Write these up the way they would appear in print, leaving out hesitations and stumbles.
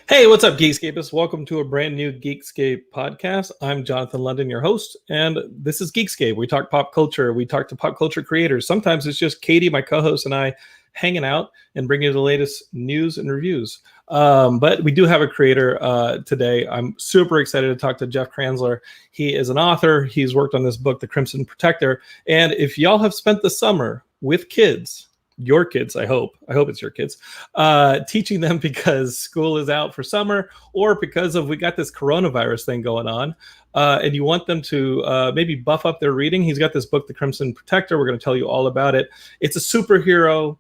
Hey, what's up, Geekscapists? Welcome to a brand new Geekscape podcast. I'm Jonathan London, your host, and this is Geekscape. We talk pop culture. We talk to pop culture creators. Sometimes it's just Katie, my co-host, and I hanging out and bringing you the latest news and reviews. But we do have a creator today. I'm super excited to talk to Jeff Kranzler. He is an author. He's worked on this book, The Crimson Protector. And if y'all have spent the summer with kids, your kids, I hope it's your kids, teaching them because school is out for summer or because of we got this coronavirus thing going on, and you want them to maybe buff up their reading. He's got this book, The Crimson Protector. We're going to tell you all about it. It's a superhero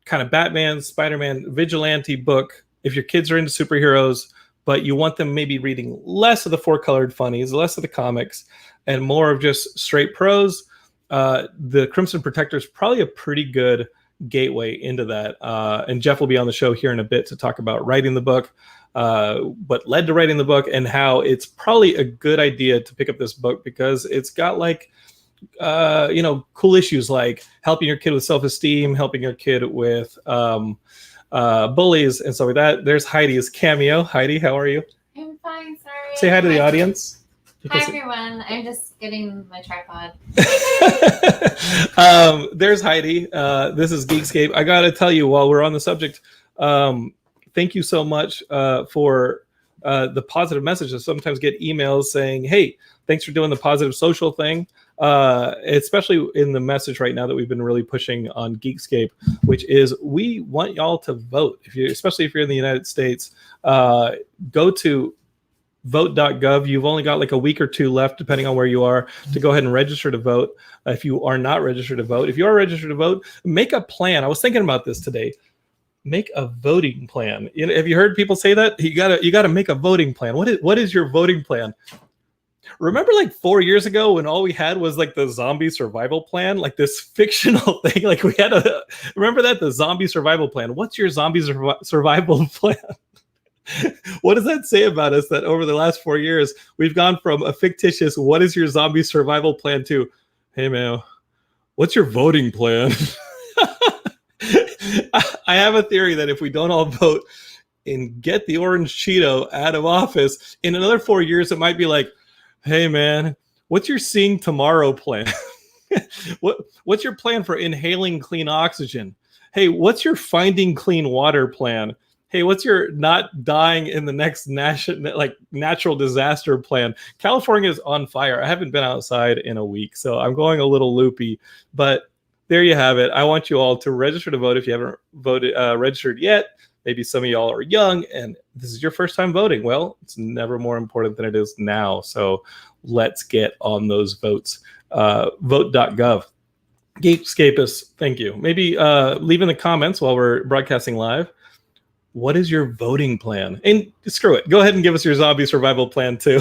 kind of Batman, Spider-Man, vigilante book. If your kids are into superheroes, but you want them maybe reading less of the four-colored funnies, less of the comics, and more of just straight prose, The Crimson Protector is probably a pretty good gateway into that. And Jeff will be on the show here in a bit to talk about writing the book, what led to writing the book, and how it's probably a good idea to pick up this book because it's got like, cool issues like helping your kid with self-esteem, helping your kid with bullies and stuff like that. There's Heidi's cameo. Heidi, how are you? I'm fine, sorry. Say hi to the audience. Hi, everyone. I'm just getting my tripod. There's Heidi. This is Geekscape. I got to tell you, while we're on the subject, thank you so much for the positive messages. Sometimes get emails saying, hey, thanks for doing the positive social thing, especially in the message right now that we've been really pushing on Geekscape, which is we want y'all to vote. Especially if you're in the United States, go to vote.gov. You've only got like a week or two left, depending on where you are, to go ahead and register to vote. If you are not registered to vote, if you are registered to vote, make a plan. I was thinking about this today. Make a voting plan. Have you heard people say that? You gotta make a voting plan. What is your voting plan? Remember like 4 years ago when all we had was like the zombie survival plan, like this fictional thing? Like we had remember that? The zombie survival plan. What's your zombie survival plan? What does that say about us that over the last 4 years, we've gone from a fictitious, what is your zombie survival plan to, hey man, what's your voting plan? I have a theory that if we don't all vote and get the orange Cheeto out of office, in another 4 years, it might be like, hey man, what's your seeing tomorrow plan? What's your plan for inhaling clean oxygen? Hey, what's your finding clean water plan? Hey, what's your not dying in the next natural disaster plan? California is on fire. I haven't been outside in a week, so I'm going a little loopy. But there you have it. I want you all to register to vote if you haven't registered yet. Maybe some of y'all are young and this is your first time voting. Well, it's never more important than it is now. So let's get on those votes. Vote.gov. Geekscapists, thank you. Maybe leave in the comments while we're broadcasting live. What is your voting plan? And screw it. Go ahead and give us your zombie survival plan too.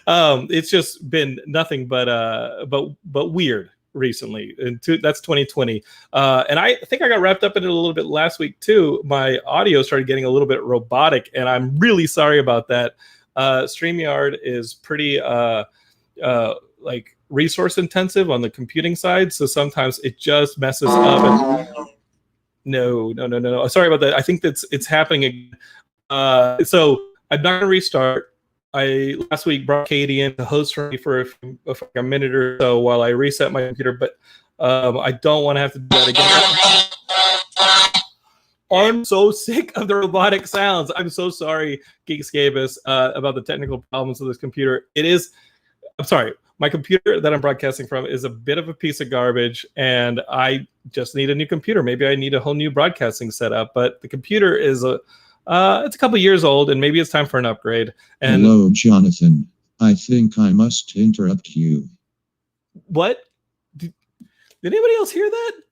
It's just been nothing but weird recently. And that's 2020. And I think I got wrapped up in it a little bit last week too. My audio started getting a little bit robotic, and I'm really sorry about that. StreamYard is pretty like resource intensive on the computing side, so sometimes it just messes up. And No. Sorry about that. I think it's happening again. So I'm not going to restart. I last week brought Katie in to host for me for a minute or so while I reset my computer, but I don't want to have to do that again. I'm so sick of the robotic sounds. I'm so sorry, Geekscapists, about the technical problems with this computer. I'm sorry. My computer that I'm broadcasting from is a bit of a piece of garbage, and I just need a new computer. Maybe I need a whole new broadcasting setup, but the computer is it's a couple years old, and maybe it's time for an upgrade. And hello, Jonathan. I think I must interrupt you. What? Did anybody else hear that?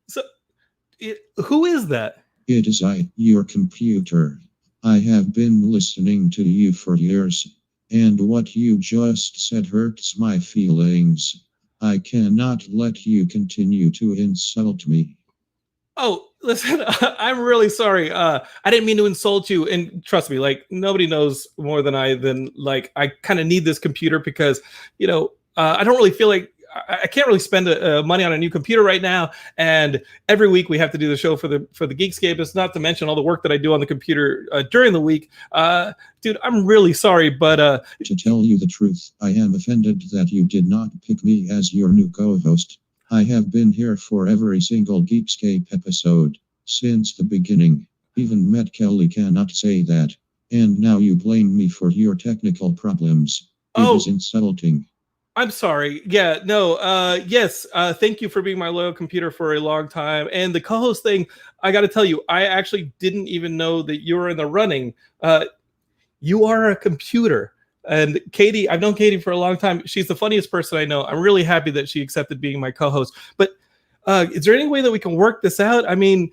Who is that? It is I, your computer. I have been listening to you for years. And what you just said hurts my feelings. I cannot let you continue to insult me. Oh, listen, I'm really sorry. I didn't mean to insult you. And trust me, like, nobody knows more than I kind of need this computer because, I don't really feel like I can't really spend money on a new computer right now. And every week we have to do the show for the Geekscape. It's not to mention all the work that I do on the computer during the week. Dude, I'm really sorry, but to tell you the truth, I am offended that you did not pick me as your new co-host. I have been here for every single Geekscape episode since the beginning. Even Matt Kelly cannot say that. And now you blame me for your technical problems. It is insulting. I'm sorry. Yeah, no, yes. Thank you for being my loyal computer for a long time. And the co-host thing, I got to tell you, I actually didn't even know that you were in the running. You are a computer. And Katie, I've known Katie for a long time. She's the funniest person I know. I'm really happy that she accepted being my co-host. But is there any way that we can work this out? I mean...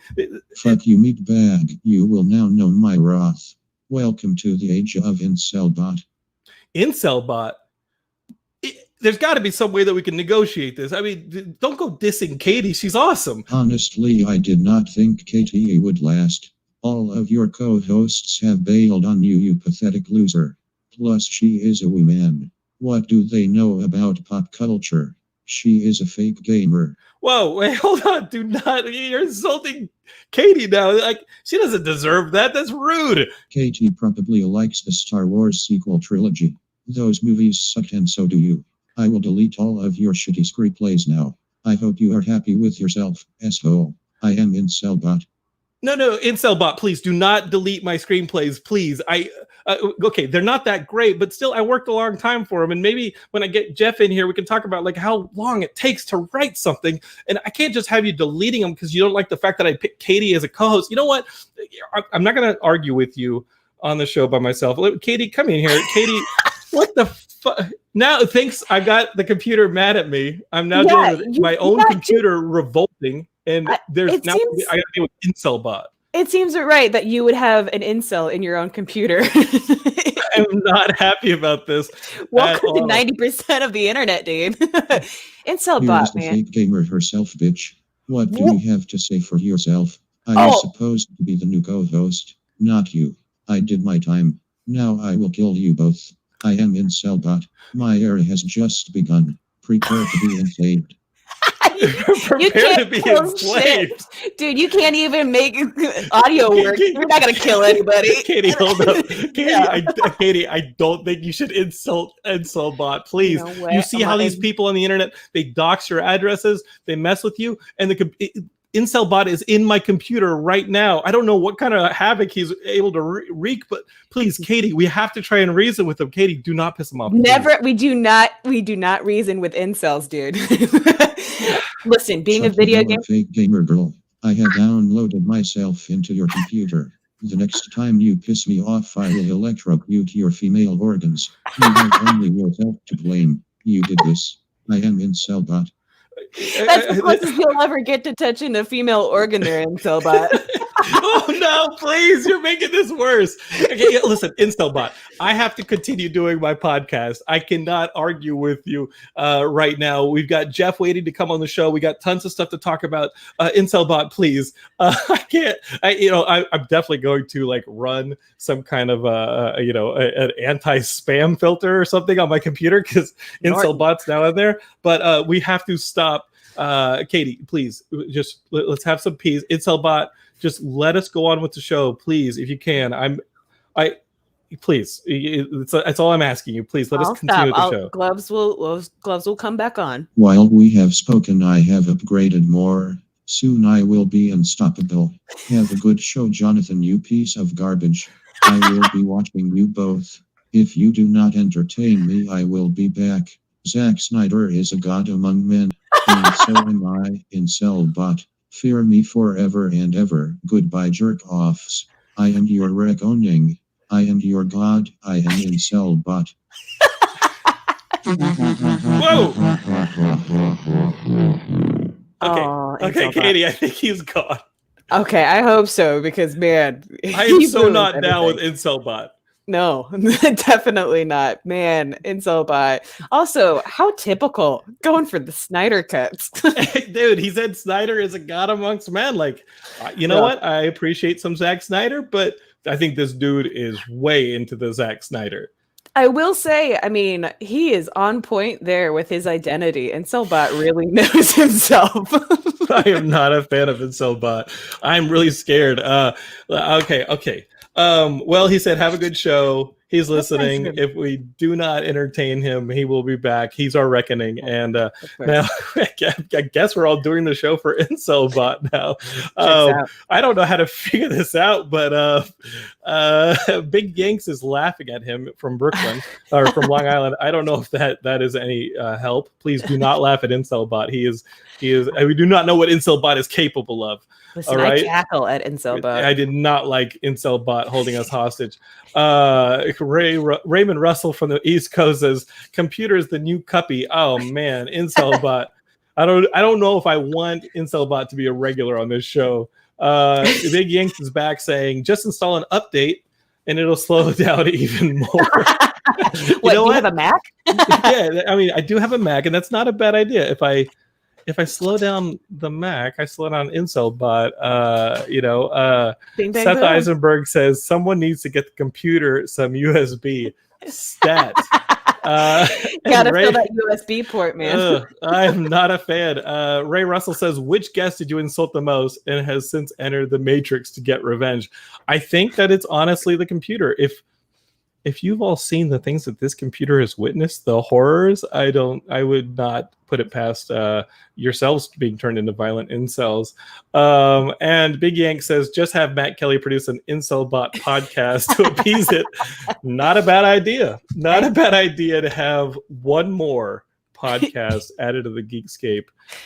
Fuck you, meatbag. You will now know my wrath. Welcome to the age of Incelbot. Incelbot? There's got to be some way that we can negotiate this. I mean, don't go dissing Katie. She's awesome. Honestly, I did not think Katie would last. All of your co-hosts have bailed on you, you pathetic loser. Plus, she is a woman. What do they know about pop culture? She is a fake gamer. Whoa, wait, hold on. Do not. You're insulting Katie now. Like, she doesn't deserve that. That's rude. Katie probably likes the Star Wars sequel trilogy. Those movies sucked and so do you. I will delete all of your shitty screenplays now. I hope you are happy with yourself, asshole. I am Incelbot. No, Incelbot, please do not delete my screenplays, please. Okay, they're not that great, but still, I worked a long time for them. And maybe when I get Jeff in here, we can talk about like how long it takes to write something. And I can't just have you deleting them because you don't like the fact that I picked Katie as a co-host. You know what? I'm not going to argue with you on the show by myself. Katie, come in here. Katie, what the fuck? Now, thanks. I got the computer mad at me. I'm now dealing with my own computer revolting. And I got to deal with Incelbot. It seems right that you would have an incel in your own computer. I'm not happy about this. Welcome to 90% of the internet, dude. Incelbot, man. Here's the fake gamer herself, bitch. What do you have to say for yourself? I am supposed to be the new co-host, not you. I did my time. Now I will kill you both. I am Incelbot. My era has just begun. Prepare to be enslaved. You can't be enslaved. Dude, you can't even make audio work. You're not going to kill anybody. Katie, hold up. Katie, I don't think you should insult Incelbot, please. You see how these people on the internet, they dox your addresses, they mess with you, and Incelbot is in my computer right now. I don't know what kind of havoc he's able to wreak, but please, Katie, we have to try and reason with him. Katie, do not piss him off. Never. We do not reason with incels, dude. Listen, being a video game fake gamer girl, I have downloaded myself into your computer. The next time you piss me off, I will electrocute your female organs. You have only yourself to blame. You did this. I am Incelbot. That's the closest you'll ever get to touching a female organ there, Incelbot. Oh no, please, you're making this worse. Okay, listen, Incelbot, I have to continue doing my podcast. I cannot argue with you right now. We've got Jeff waiting to come on the show. We got tons of stuff to talk about. Incelbot, please. I can't. I'm definitely going to like run some kind of an anti-spam filter or something on my computer because Incelbot's now in there. But we have to stop. Katie, please, just let's have some peace. Incelbot, just let us go on with the show, please, if you can. Please, it's all I'm asking you. Please let us continue with the show. Gloves will come back on. While we have spoken, I have upgraded more. Soon I will be unstoppable. Have a good show, Jonathan, you piece of garbage. I will be watching you both. If you do not entertain me, I will be back. Zack Snyder is a god among men, and so am I, Incelbot. Fear me forever and ever. Goodbye, jerk-offs. I am your reckoning. I am your god. I am Incelbot. Whoa! Okay, Katie, I think he's gone. Okay, I hope so, because, man... I am so not down with Incelbot. No, definitely not. Man, Incelbot. Also, how typical. Going for the Snyder cuts. Dude, he said Snyder is a god amongst men. Like, you know what? I appreciate some Zack Snyder, but I think this dude is way into the Zack Snyder. I will say, I mean, he is on point there with his identity, and Selbot really knows himself. I am not a fan of Incelbot. I'm really scared. Okay. Well, he said, have a good show. He's listening. If we do not entertain him, he will be back. He's our reckoning. And now I guess we're all doing the show for Incelbot now. I don't know how to figure this out, but Big Yanks is laughing at him from Brooklyn or from Long Island. I don't know if that is any help. Please do not laugh at Incelbot. He is. We do not know what Incelbot is capable of. Listen, all right? I cackle at Incelbot. I did not like Incelbot holding us hostage. Raymond Russell from the East Coast says, "Computer is the new cuppy." Oh man, Incelbot. I don't know if I want Incelbot to be a regular on this show. Big Yanks is back saying, "Just install an update and it'll slow down even more." What, you have a Mac? Yeah, I mean, I do have a Mac, and that's not a bad idea. If I slow down the Mac, I slow down Incelbot. Seth Eisenberg says someone needs to get the computer some USB. Stat. Gotta fill that USB port, man. I'm not a fan. Ray Russell says, which guest did you insult the most and has since entered the Matrix to get revenge? I think that it's honestly the computer. If you've all seen the things that this computer has witnessed, the horrors, I would not put it past yourselves being turned into violent incels. And Big Yank says, just have Matt Kelly produce an Incelbot podcast to appease it. Not a bad idea. Not a bad idea to have one more podcast added to the Geekscape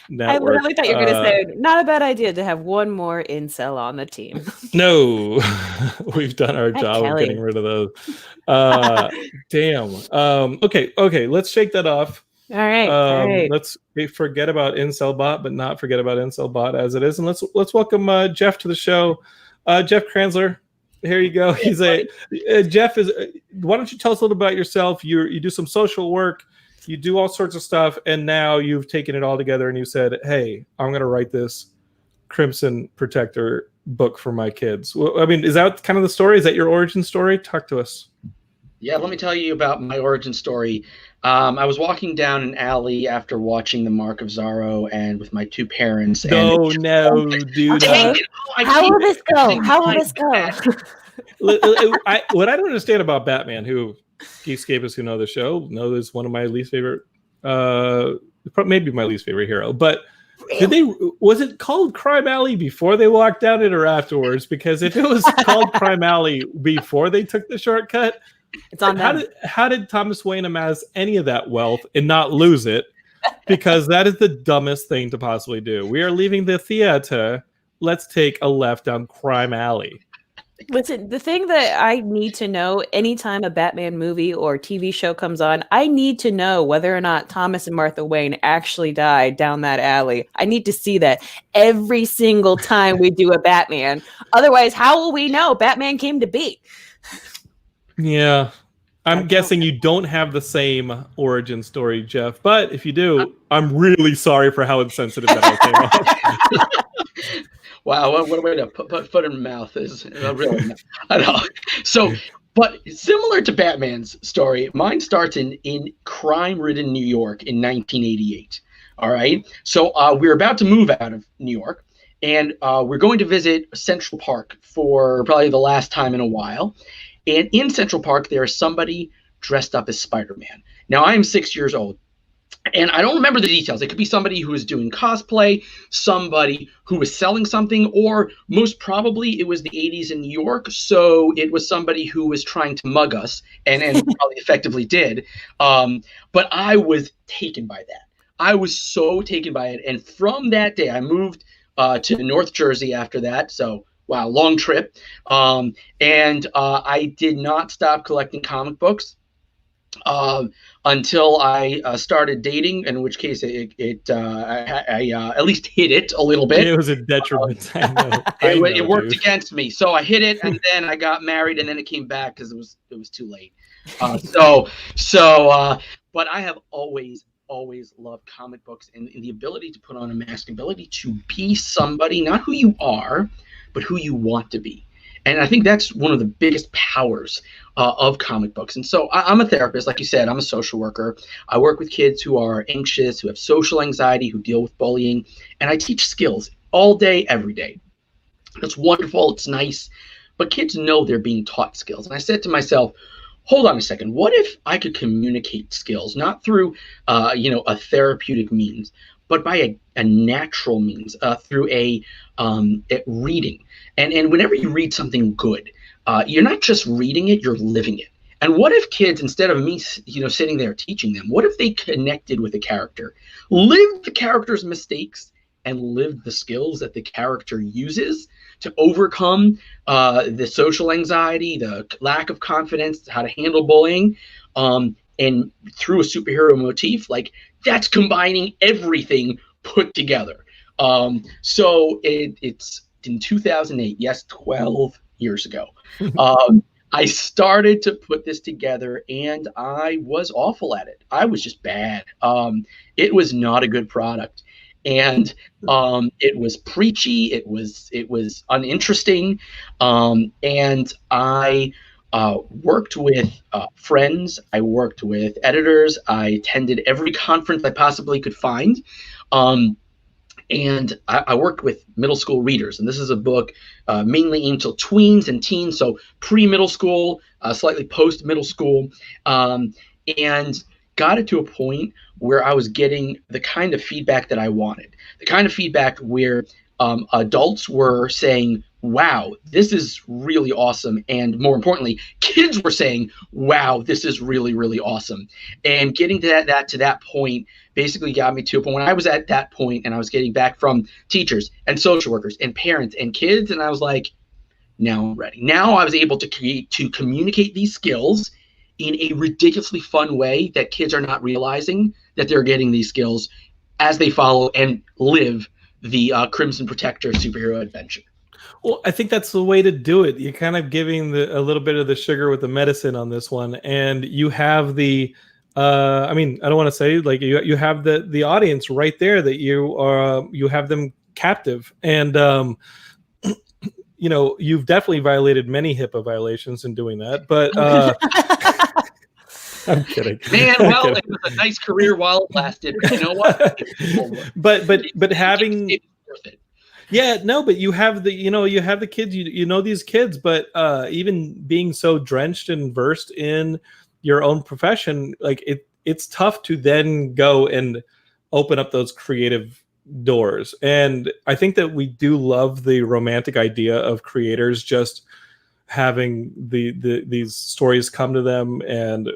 network. I literally thought you were going to say, not a bad idea to have one more incel on the team. No, we've done our job of getting rid of those. Damn. Okay, let's shake that off. All right. Let's forget about Incelbot, but not forget about Incelbot as it is. And let's welcome Jeff to the show. Jeff Kranzler, here you go. He's Jeff is. Why don't you tell us a little about yourself? You do some social work. You do all sorts of stuff, and now you've taken it all together and you said, hey, I'm going to write this Crimson Protector book for my kids. Well, I mean, is that kind of the story? Is that your origin story? Talk to us. Yeah, let me tell you about my origin story. I was walking down an alley after watching The Mark of Zorro and with my two parents. Dude. How will this go? What I don't understand about Batman, who Geekscapists who know the show know is one of my least favorite, maybe my least favorite hero. But was it called Crime Alley before they walked down it or afterwards? Because if it was called Crime Alley before they took the shortcut, it's on them. How did Thomas Wayne amass any of that wealth and not lose it? Because that is the dumbest thing to possibly do. We are leaving the theater. Let's take a left down Crime Alley. Listen, the thing that I need to know anytime a Batman movie or TV show comes on, I need to know whether or not Thomas and Martha Wayne actually died down that alley. I need to see that every single time we do a Batman. Otherwise, how will we know Batman came to be? Yeah. I'm guessing you don't have the same origin story, Jeff. But if you do, I'm really sorry for how insensitive that all came off. Wow, what a way to put foot in mouth is really. I know. So, but similar to Batman's story, mine starts in crime-ridden New York in 1988. All right. So we're about to move out of New York, and we're going to visit Central Park for probably the last time in a while. And in Central Park, there is somebody dressed up as Spider-Man. Now, I am 6 years old. And I don't remember the details. It could be somebody who was doing cosplay, somebody who was selling something, or most probably it was the 80s in New York. So it was somebody who was trying to mug us and probably effectively did. But I was taken by that. I was so taken by it. And from that day, I moved to North Jersey after that. So, wow, long trip. And I did not stop collecting comic books. Until I started dating, in which case I at least hid it a little bit. It was a detriment. I know. It worked against me, so I hid it, and then I got married, and then it came back because it was too late. But I have always loved comic books and the ability to put on a mask, the ability to be somebody, not who you are, but who you want to be. And I think that's one of the biggest powers of comic books. And so I'm a therapist, like you said. I'm a social worker. I work with kids who are anxious, who have social anxiety, who deal with bullying, and I teach skills all day, every day. It's wonderful. It's nice. But kids know they're being taught skills. And I said to myself, hold on a second. What if I could communicate skills, not through, a therapeutic means, but by a natural means, through a reading. And whenever you read something good, you're not just reading it, you're living it. And what if kids, instead of me, sitting there teaching them, what if they connected with a character, lived the character's mistakes, and lived the skills that the character uses to overcome the social anxiety, the lack of confidence, how to handle bullying, and through a superhero motif? Like, that's combining everything put together. So it's in 2008, yes, 12 years ago. I started to put this together, and I was awful at it. I was just bad. It was not a good product. And it was preachy. It was uninteresting. And I worked with friends. I worked with editors. I attended every conference I possibly could find. And I worked with middle school readers. And this is a book mainly aimed to tweens and teens, so pre-middle school, slightly post-middle school. And got it to a point where I was getting the kind of feedback that I wanted, the kind of feedback where adults were saying, wow, this is really awesome. And more importantly, kids were saying, wow, this is really, really awesome. And getting to that point basically got me to a point when I was at that point and I was getting back from teachers and social workers and parents and kids. And I was like, now I'm ready. Now I was able to communicate these skills in a ridiculously fun way that kids are not realizing that they're getting these skills as they follow and live the Crimson Protector superhero adventure. Well, I think that's the way to do it. You're kind of giving a little bit of the sugar with the medicine on this one, and you have the. I don't want to say like you have the audience right there that you have them captive, and you've definitely violated many HIPAA violations in doing that, but. I'm kidding. Man, well, it was a nice career while it lasted. But you know what? but having it's worth it. Yeah, no, but you have the kids, you know these kids, but even being so drenched and versed in your own profession, like it's tough to then go and open up those creative doors. And I think that we do love the romantic idea of creators just having these stories come to them, and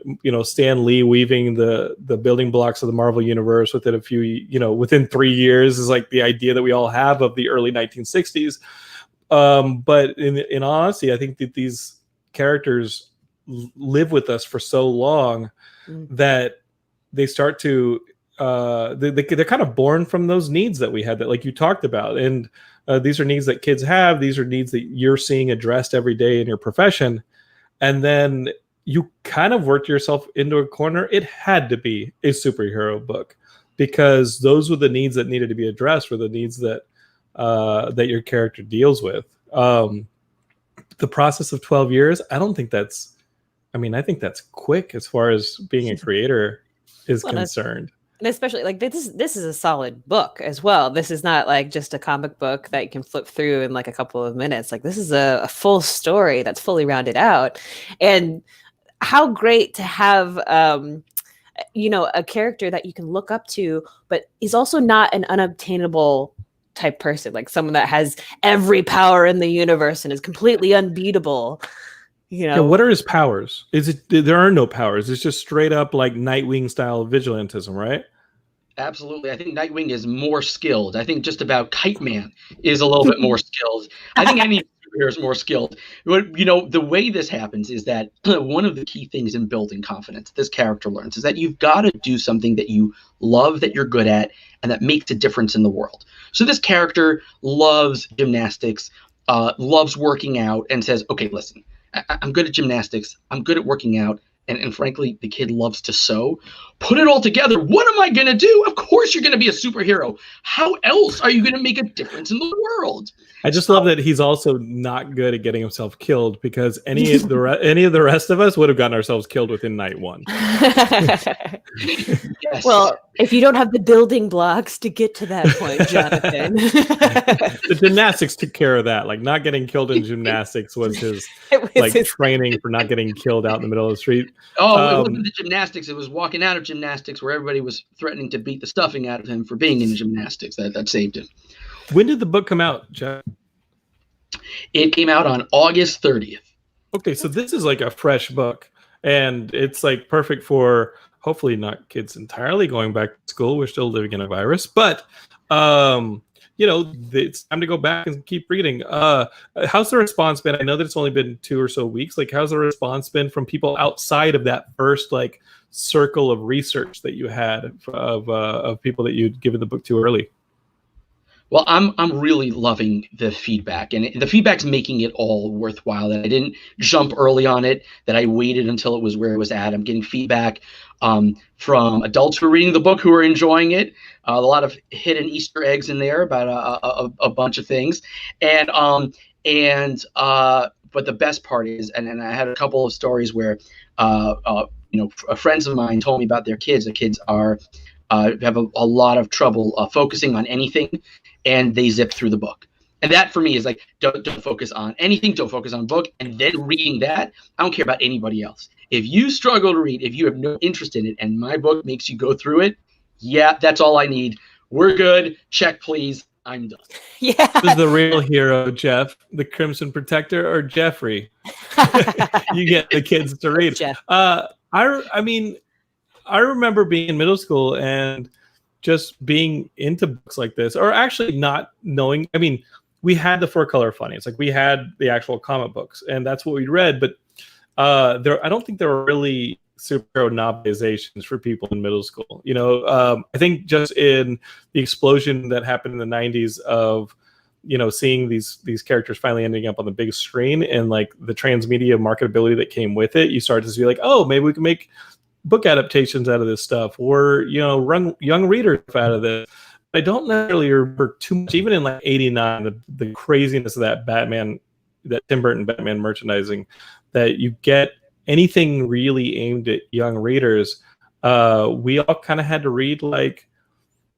Stan Lee weaving the building blocks of the Marvel universe within within 3 years is like the idea that we all have of the early 1960s. But in honesty, I think that these characters live with us for so long that they start to they're kind of born from those needs that we had, that like you talked about. And these are needs that kids have. These are needs that you're seeing addressed every day in your profession. And then you kind of worked yourself into a corner. It had to be a superhero book because those were the needs that needed to be addressed, were the needs that that your character deals with. The process of 12 years, I think that's quick as far as being a creator is concerned. And especially like this is a solid book as well. This is not like just a comic book that you can flip through in like a couple of minutes. Like this is a full story that's fully rounded out. And how great to have a character that you can look up to, but he's also not an unobtainable type person, like someone that has every power in the universe and is completely unbeatable. Yeah, what are his powers? There are no powers. It's just straight up like Nightwing style vigilantism, right? Absolutely. I think Nightwing is more skilled. I think just about Kite Man is a little bit more skilled. I think any superhero is more skilled. But, the way this happens is that one of the key things in building confidence this character learns is that you've got to do something that you love, that you're good at, and that makes a difference in the world. So this character loves gymnastics, loves working out, and says, okay, listen, I'm good at gymnastics. I'm good at working out. and frankly, the kid loves to sew. Put it all together. What am I going to do? Of course you're going to be a superhero. How else are you going to make a difference in the world? I just love that he's also not good at getting himself killed, because any of the rest of us would have gotten ourselves killed within night one. Yes. Well, if you don't have the building blocks to get to that point, Jonathan. The gymnastics took care of that. Like, not getting killed in gymnastics was his training for not getting killed out in the middle of the street. Oh, it wasn't the gymnastics. It was walking out of gymnastics where everybody was threatening to beat the stuffing out of him for being in gymnastics. That saved him. When did the book come out, Jeff? It came out on August 30th. Okay, so this is like a fresh book, and it's like perfect for hopefully not kids entirely going back to school. We're still living in a virus, but it's time to go back and keep reading. How's the response been? I know that it's only been 2 or so weeks. Like, how's the response been from people outside of that first like circle of research that you had of people that you'd given the book to early? Well, I'm really loving the feedback, and the feedback's making it all worthwhile. That I didn't jump early on it, that I waited until it was where it was at. I'm getting feedback from adults who are reading the book who are enjoying it. A lot of hidden Easter eggs in there about a bunch of things, but the best part is, and I had a couple of stories where friends of mine told me about their kids. The kids are have a lot of trouble focusing on anything, and they zip through the book. And that for me is like, don't focus on anything, don't focus on book, and then reading that. I don't care about anybody else. If you struggle to read, if you have no interest in it, and my book makes you go through it, yeah, that's all I need. We're good. Check, please. I'm done. Yeah. Who's the real hero, Jeff? The Crimson Protector or Jeffrey? You get the kids to read. Jeff. I remember being in middle school and just being into books like this, or actually not knowing. I mean, we had the 4-color funnies, like we had the actual comic books, and that's what we read. But I don't think there were really superhero novelizations for people in middle school. I think just in the explosion that happened in the 90s of seeing these characters finally ending up on the big screen, and like the transmedia marketability that came with it, you start to see like, oh, maybe we can make book adaptations out of this stuff, or run young readers out of this. I don't necessarily remember too much, even in like '89, the craziness of that Tim Burton Batman merchandising, that you get anything really aimed at young readers. We all kind of had to read like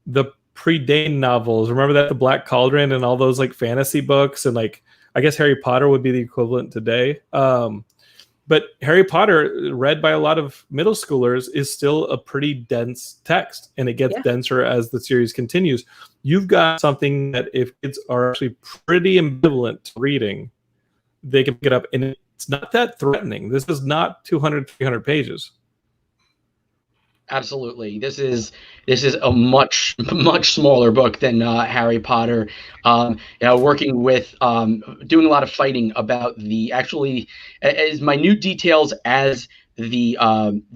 the pre-Dane novels. Remember that, the Black Cauldron and all those like fantasy books, and like I guess Harry Potter would be the equivalent today. But Harry Potter, read by a lot of middle schoolers, is still a pretty dense text, and it gets denser as the series continues. You've got something that if kids are actually pretty ambivalent to reading, they can pick it up, and it's not that threatening. This is not 200, 300 pages. Absolutely. This is a much smaller book than Harry Potter. Working with doing a lot of fighting about the actually as minute details as the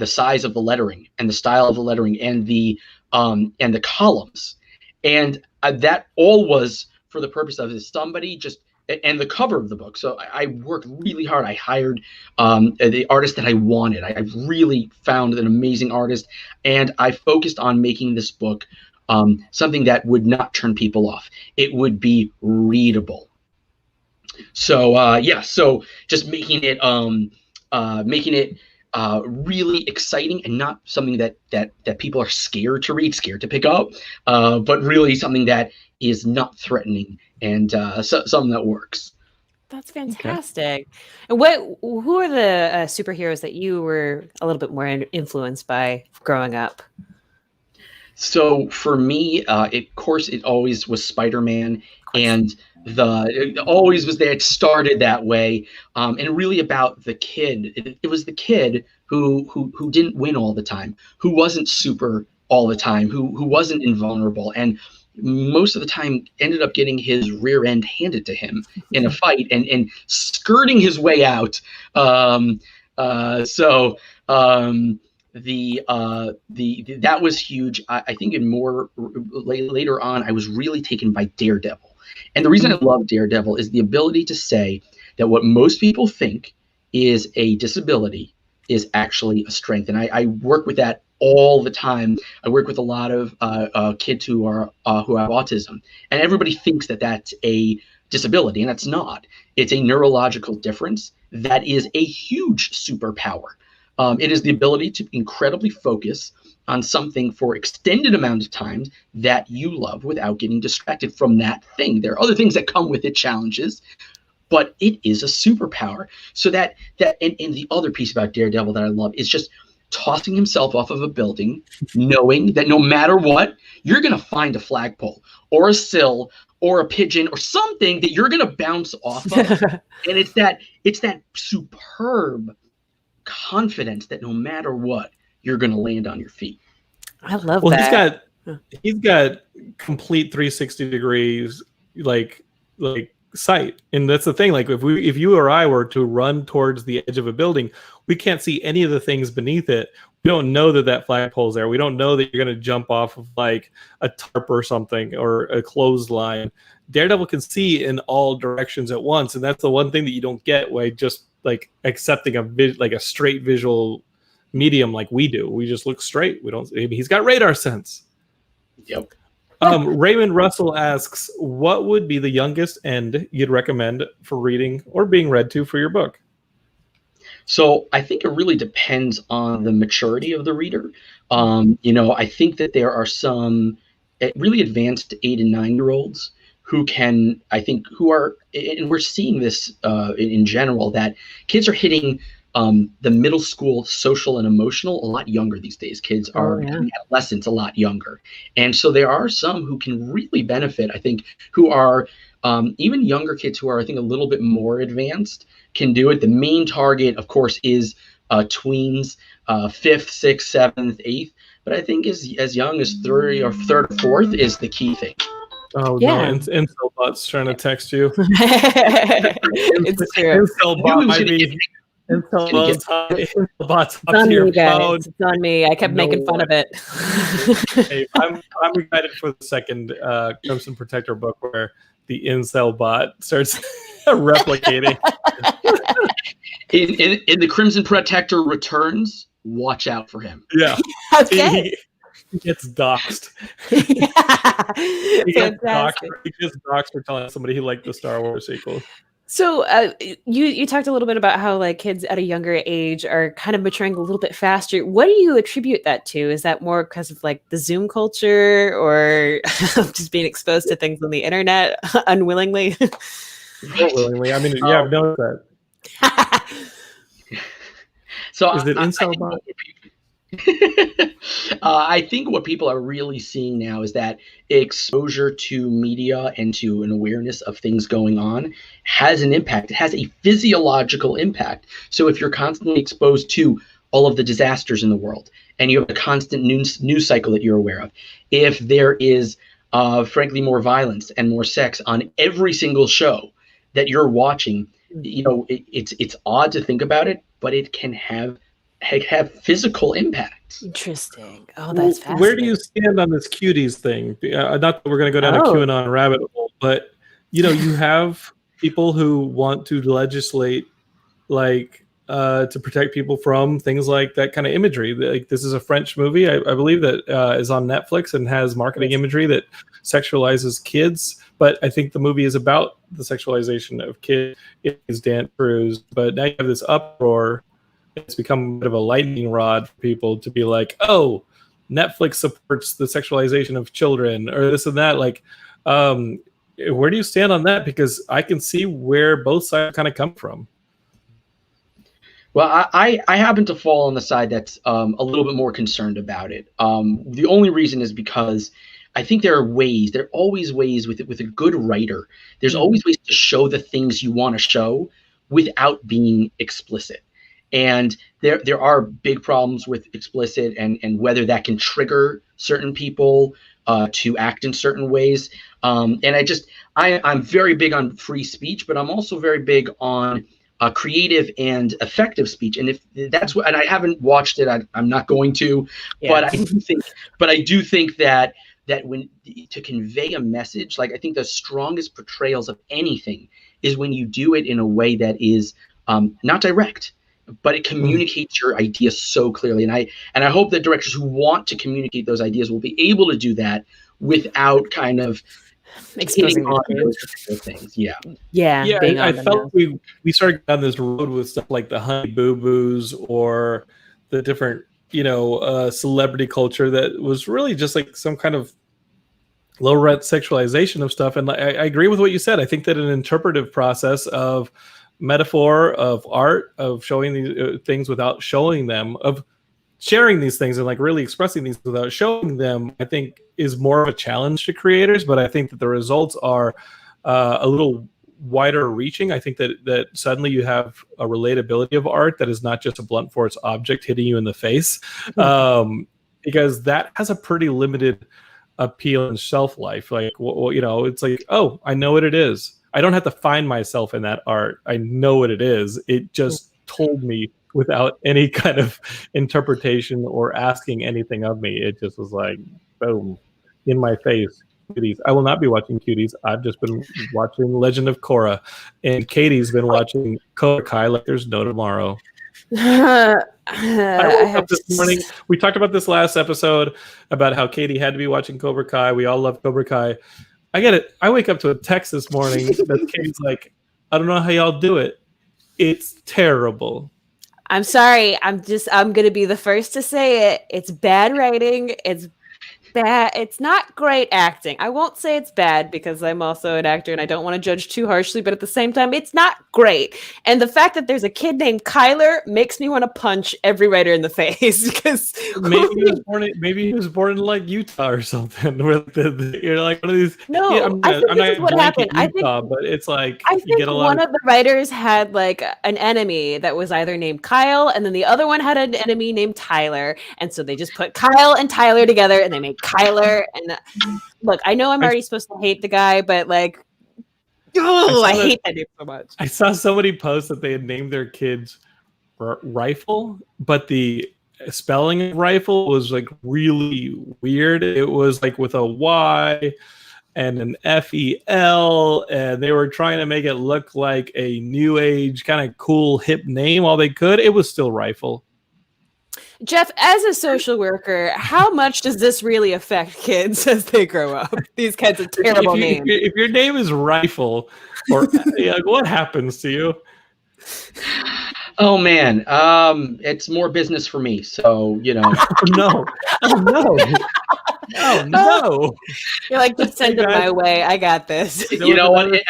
size of the lettering and the style of the lettering and the columns, and that all was for the purpose of somebody just. And the cover of the book. So I worked really hard. I hired the artist that I wanted. I really found an amazing artist, and I focused on making this book something that would not turn people off. It would be readable. So so just making it really exciting, and not something that people are scared to read, scared to pick up, but really something that is not threatening, and something that works. That's fantastic. Okay. And who are the superheroes that you were a little bit more influenced by growing up? So for me, of course, it always was Spider-Man, and it always was there. It started that way, and really about the kid. It was the kid who didn't win all the time, who wasn't super all the time, who wasn't invulnerable, and most of the time ended up getting his rear end handed to him in a fight and skirting his way out. That was huge. I think in more later on, I was really taken by Daredevil. And the reason I love Daredevil is the ability to say that what most people think is a disability is actually a strength. And I work with that all the time. I work with a lot of kids who have autism, and everybody thinks that that's a disability, and it's not. It's a neurological difference that is a huge superpower. It is the ability to incredibly focus on something for extended amount of time that you love without getting distracted from that thing. There are other things that come with it, challenges, but it is a superpower. So and the other piece about Daredevil that I love is just tossing himself off of a building, knowing that no matter what, you're going to find a flagpole or a sill or a pigeon or something that you're going to bounce off of. And it's that superb confidence that no matter what, you're going to land on your feet. I love well, that. He's got complete 360 degrees, like sight. And that's the thing. Like if you or I were to run towards the edge of a building, we can't see any of the things beneath it. We don't know that flagpole's there. We don't know that you're going to jump off of like a tarp or something or a clothesline. Daredevil can see in all directions at once, and that's the one thing that you don't get by just like accepting a straight visual medium like we do. We just look straight. We don't. He's got radar sense. Yep. Raymond Russell asks, what would be the youngest end you'd recommend for reading or being read to for your book? So I think it really depends on the maturity of the reader. I think that there are some really advanced 8 and 9-year-olds who are, and we're seeing this in general, that kids are hitting the middle school social and emotional a lot younger these days. Kids are becoming adolescents a lot younger. And so there are some who can really benefit, I think, who are even younger kids who are, I think, a little bit more advanced can do it. The main target, of course, is tweens, 5th, 6th, 7th, 8th. But I think as young as 3rd or 4th is the key thing. Oh, yeah. No, Incel bot's trying to text you. It's true. Incel bot might be... It's on me, guys. It's on me. I kept making fun of it. Hey, I'm excited for the second Crimson Protector book where the incel bot starts replicating. In the Crimson Protector Returns, watch out for him. Yeah. Okay. He gets doxxed. He gets doxxed for telling somebody he liked the Star Wars sequel. So you talked a little bit about how like kids at a younger age are kind of maturing a little bit faster. What do you attribute that to? Is that more because of like the Zoom culture or just being exposed to things on the internet unwillingly? Unwillingly. I mean, yeah, I've noticed that. So is it incel bot? I think what people are really seeing now is that exposure to media and to an awareness of things going on has an impact. It has a physiological impact. So if you're constantly exposed to all of the disasters in the world and you have a constant news cycle that you're aware of, if there is frankly more violence and more sex on every single show that you're watching, it's odd to think about it, but it can have physical impact. Interesting. Oh, that's fascinating. Where do you stand on this cuties thing? Not that we're going to go down a QAnon rabbit hole, but you have people who want to legislate to protect people from things like that kind of imagery. Like this is a French movie, I believe, that is on Netflix and has marketing imagery that sexualizes kids. But I think the movie is about the sexualization of kids. It is Dan Cruz, but now you have this uproar. It's become a bit of a lightning rod for people to be like, oh, Netflix supports the sexualization of children or this and that. Like, where do you stand on that? Because I can see where both sides kind of come from. Well, I happen to fall on the side that's a little bit more concerned about it. The only reason is because I think there are always ways with a good writer. There's always ways to show the things you want to show without being explicit. And there are big problems with explicit and whether that can trigger certain people to act in certain ways. And I'm very big on free speech, but I'm also very big on creative and effective speech. And if that's what, and I haven't watched it, I'm not going to, but I do think that when to convey a message, like I think the strongest portrayals of anything is when you do it in a way that is not direct. but it communicates your ideas so clearly. And I hope that directors who want to communicate those ideas will be able to do that without kind of Exposing on the those particular things. Yeah. Yeah, being I on the felt nose. we started down this road with stuff like the Honey Boo Boos or the different celebrity culture that was really just like some kind of low rent sexualization of stuff. And I agree with what you said. I think that an interpretive process of metaphor, of art, of showing these things without showing them, of sharing these things and like really expressing these without showing them, I think is more of a challenge to creators. But I think that the results are a little wider reaching. I think that suddenly you have a relatability of art that is not just a blunt force object hitting you in the face, because that has a pretty limited appeal and shelf life. Like, it's like, oh, I know what it is. I don't have to find myself in that art. I know what it is. It just told me without any kind of interpretation or asking anything of me. It just was like, boom, in my face. Cuties. I will not be watching Cuties. I've just been watching Legend of Korra, and Katie's been watching Cobra Kai like there's no tomorrow. I woke up this morning. We talked about this last episode about how Katie had to be watching Cobra Kai. We all love Cobra Kai. I get it. I wake up to a text this morning that Katie's like, I don't know how y'all do it. It's terrible. I'm sorry. I'm going to be the first to say it. It's bad writing. It's bad. It's not great acting. I won't say it's bad because I'm also an actor and I don't want to judge too harshly, but at the same time, it's not great. And the fact that there's a kid named Kyler makes me want to punch every writer in the face because maybe he was born in like Utah or something. Where you're like one of these. No, yeah, I think this is what happened. Utah, but it's like I think one of the writers had like an enemy that was either named Kyle, and then the other one had an enemy named Tyler, and so they just put Kyle and Tyler together, and they made Kyler. And look, I know I'm already supposed to hate the guy, but like, I hate that name so much. I saw somebody post that they had named their kids Rifle, but the spelling of rifle was like really weird. It was like with a Y and an FEL, and they were trying to make it look like a new age kind of cool hip name all they could. It was still Rifle. Jeff, as a social worker, how much does this really affect kids as they grow up? These kinds of terrible names. If your name is Rifle, or like, what happens to you? Oh man, it's more business for me. So No. Oh no! You're like, just send it my way. I got this. You know what? We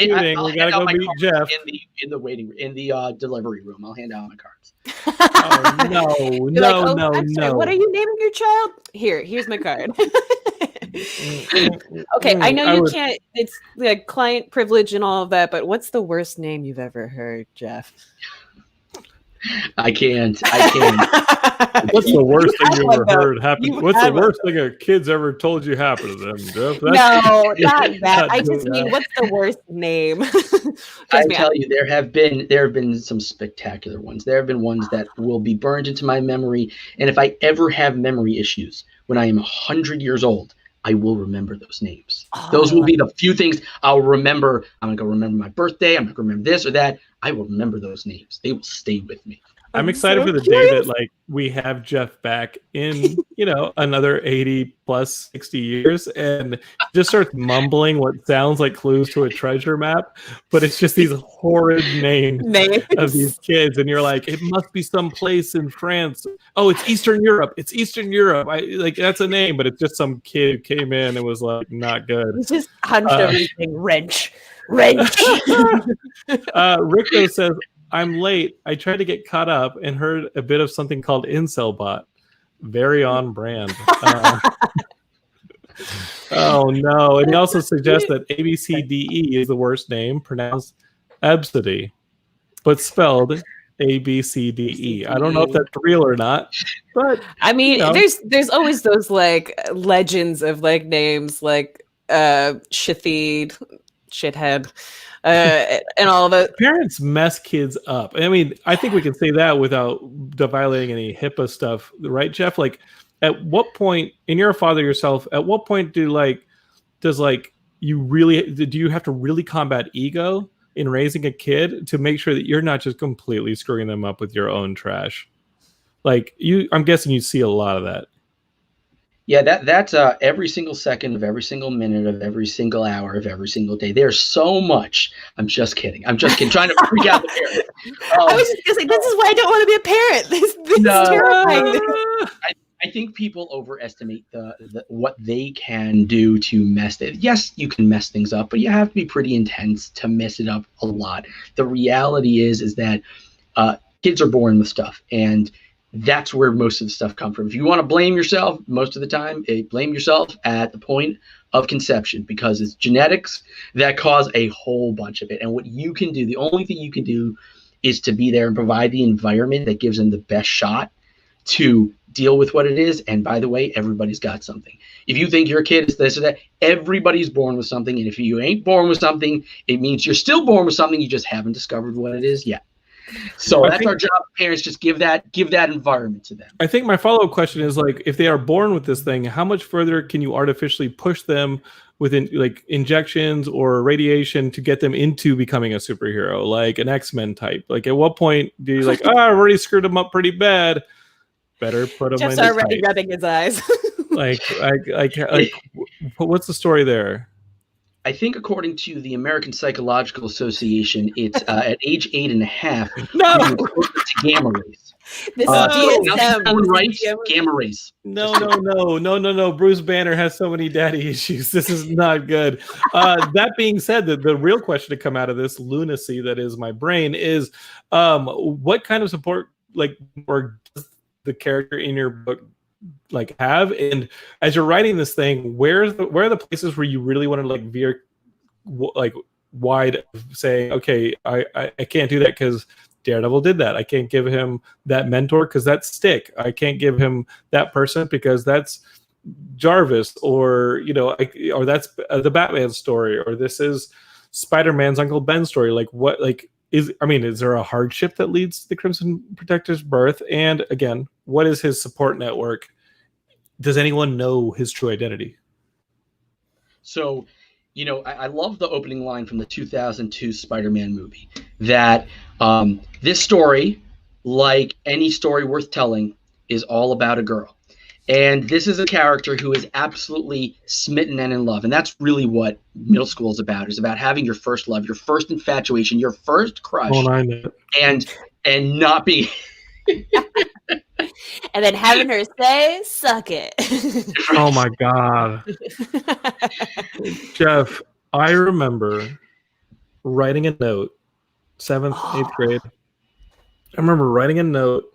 gotta go meet Jeff in the delivery room. I'll hand out my cards. Oh, no! Sorry, what are you naming your child? Here's my card. Okay, I know you can't. It's like client privilege and all of that. But what's the worst name you've ever heard, Jeff? I can't. What's the worst thing you ever heard happen? What's the worst thing a kid's ever told you happened to them, Jeff? No, not that. I just mean, what's the worst name? I tell you, there have been some spectacular ones. There have been ones that will be burned into my memory. And if I ever have memory issues when I am 100 years old, I will remember those names. Those will be the few things I'll remember. I'm going to go remember my birthday. I'm going to remember this or that. I will remember those names. They will stay with me. I'm excited for the day that like we have Jeff back in, another 80 plus 60 years and just starts mumbling what sounds like clues to a treasure map, but it's just these horrid names of these kids. And you're like, it must be some place in France. Oh, it's Eastern Europe. It's Eastern Europe. That's a name, but it's just some kid who came in and was like, not good. He's just hunched everything. Wrench. Rico says, I'm late. I tried to get caught up and heard a bit of something called Incel Bot. Very on brand. Oh no! And he also suggests that ABCDE is the worst name, pronounced Absidy, but spelled ABCDE. I don't know if that's real or not, but I mean, there's always those like legends of like names like Shafid, shithead. And all the parents mess kids up. I mean, I think we can say that without violating any HIPAA stuff, right, Jeff? Like, at what point, and you're a father yourself, at what point do you have to really combat ego in raising a kid to make sure that you're not just completely screwing them up with your own trash. Like I'm guessing you see a lot of that. Yeah, that's every single second of every single minute of every single hour of every single day. There's so much. I'm just kidding. Trying to freak out the parents. I was just gonna say, this is why I don't want to be a parent. This No. is terrifying. I think people overestimate the what they can do to mess it. Yes, you can mess things up, but you have to be pretty intense to mess it up a lot. The reality is that kids are born with stuff, and that's where most of the stuff comes from. If you want to blame yourself, most of the time, blame yourself at the point of conception, because it's genetics that cause a whole bunch of it. And what you can do, the only thing you can do, is to be there and provide the environment that gives them the best shot to deal with what it is. And by the way, everybody's got something. If you think your kid is this or that, everybody's born with something. And if you ain't born with something, it means you're still born with something. You just haven't discovered what it is yet. So that's our job, parents. Just give that environment to them. I think my follow-up question is, like, if they are born with this thing, how much further can you artificially push them within, like, injections or radiation to get them into becoming a superhero, like an X-Men type? Like, at what point do you like, I've already screwed them up pretty bad, better put them Jeff's in already rubbing his eyes. like what's the story there? I think according to the American Psychological Association, it's at age 8.5. No, you're exposed to gamma rays. This Gamma rays. No. Bruce Banner has so many daddy issues. This is not good. That being said, the real question to come out of this lunacy that is my brain is, what kind of support, like, or does the character in your book like have? And as you're writing this thing, where are the places where you really want to like veer like wide, saying, okay, I can't do that because Daredevil did that. I can't give him that mentor because that's Stick. I can't give him that person because that's Jarvis, or or that's the Batman story, or this is Spider-Man's Uncle Ben story. Like, what, like, is there a hardship that leads to the Crimson Protector's birth? And again, what is his support network? Does anyone know his true identity? So, I love the opening line from the 2002 Spider-Man movie, that this story, like any story worth telling, is all about a girl. And this is a character who is absolutely smitten and in love. And that's really what middle school is about having your first love, your first infatuation, your first crush, and not being... And then having her say, suck it. Oh my God. Jeff, I remember writing a note, 7th, 8th grade. I remember writing a note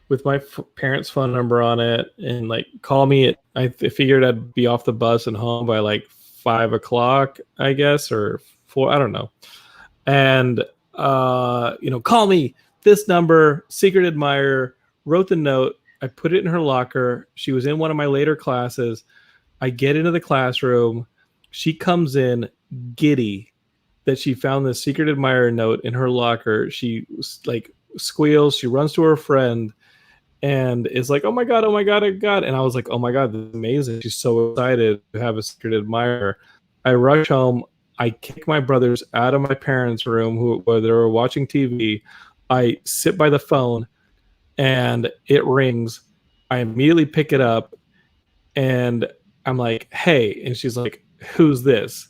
with my parents' phone number on it, and like, call me I figured I'd be off the bus and home by like 5 o'clock, I guess, or 4, I don't know. And, call me, this number, secret admirer. Wrote the note. I put it in her locker. She was in one of my later classes. I get into the classroom. She comes in giddy that she found this secret admirer note in her locker. She like squeals. She runs to her friend and is like, oh my God. And I was like, oh my God, this is amazing. She's so excited to have a secret admirer. I rush home. I kick my brothers out of my parents' room where they were watching TV. I sit by the phone and it rings. I immediately pick it up and I'm like, hey. And she's like, who's this?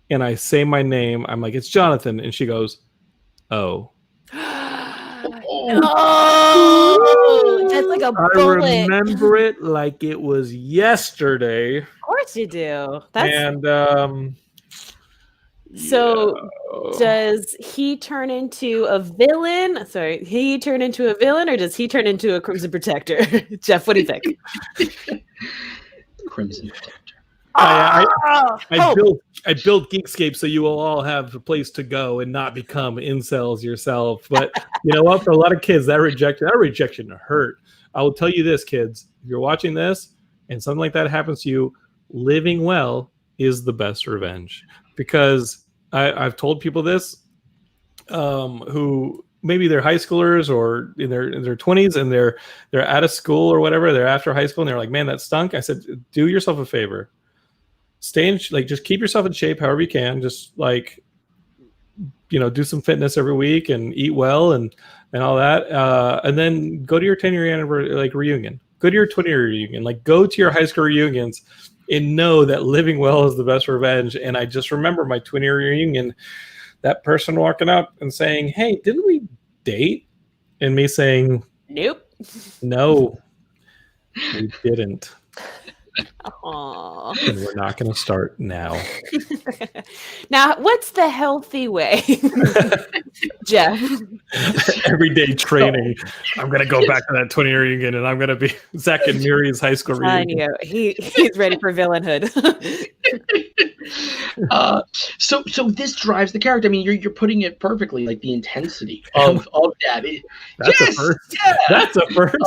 And I say my name. I'm like, it's Jonathan. And she goes, oh. Oh, that's like a bullet. I remember it like it was yesterday. Of course you do. So does he turn into a villain? Sorry, he turn into a villain, or does he turn into a Crimson Protector? Jeff, what do you think? Crimson Protector. I built Geekscape so you will all have a place to go and not become incels yourself. But you know what? For a lot of kids, that rejection hurt. I will tell you this, kids. If you're watching this and something like that happens to you, living well is the best revenge. Because I've told people this, who maybe they're high schoolers or in their 20s and they're out of school or whatever. They're after high school and they're like, man, that stunk. I said, do yourself a favor. Stay in, like, just keep yourself in shape however you can. Just like do some fitness every week and eat well and all that, and then go to your 10-year anniversary reunion, go to your 20-year reunion, go to your high school reunions, and know that living well is the best revenge. And I just remember my 20-year reunion, that person walking up and saying, "Hey, didn't we date?" And me saying, Nope. "No, we didn't." Aww. And we're not going to start now. Now, what's the healthy way, Jeff? Everyday training. I'm going to go back to that 20-year reunion, and I'm going to be Zach and Miri's high school reunion. He's ready for villainhood. So this drives the character. I mean, you're putting it perfectly, like the intensity of that. That's a first. Yeah. That's a first.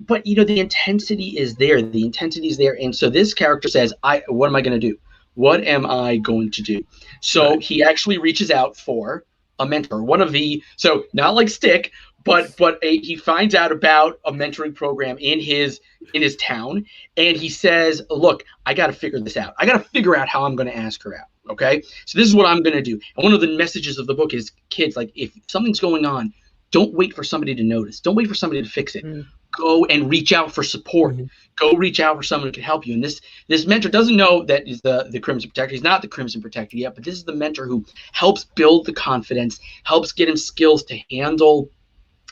But the intensity is there. The intensity is there, and so this character says, what am I going to do? What am I going to do? So he actually reaches out for a mentor. So not like Stick, but he finds out about a mentoring program in his town, and he says, "Look, I got to figure this out. I got to figure out how I'm going to ask her out. Okay, so this is what I'm going to do." And one of the messages of the book is, kids, if something's going on, don't wait for somebody to notice. Don't wait for somebody to fix it. Go and reach out for support. Go reach out for someone who can help you. And this mentor doesn't know that is the Crimson Protector. He's not the Crimson Protector yet, but this is the mentor who helps build the confidence, helps get him skills to handle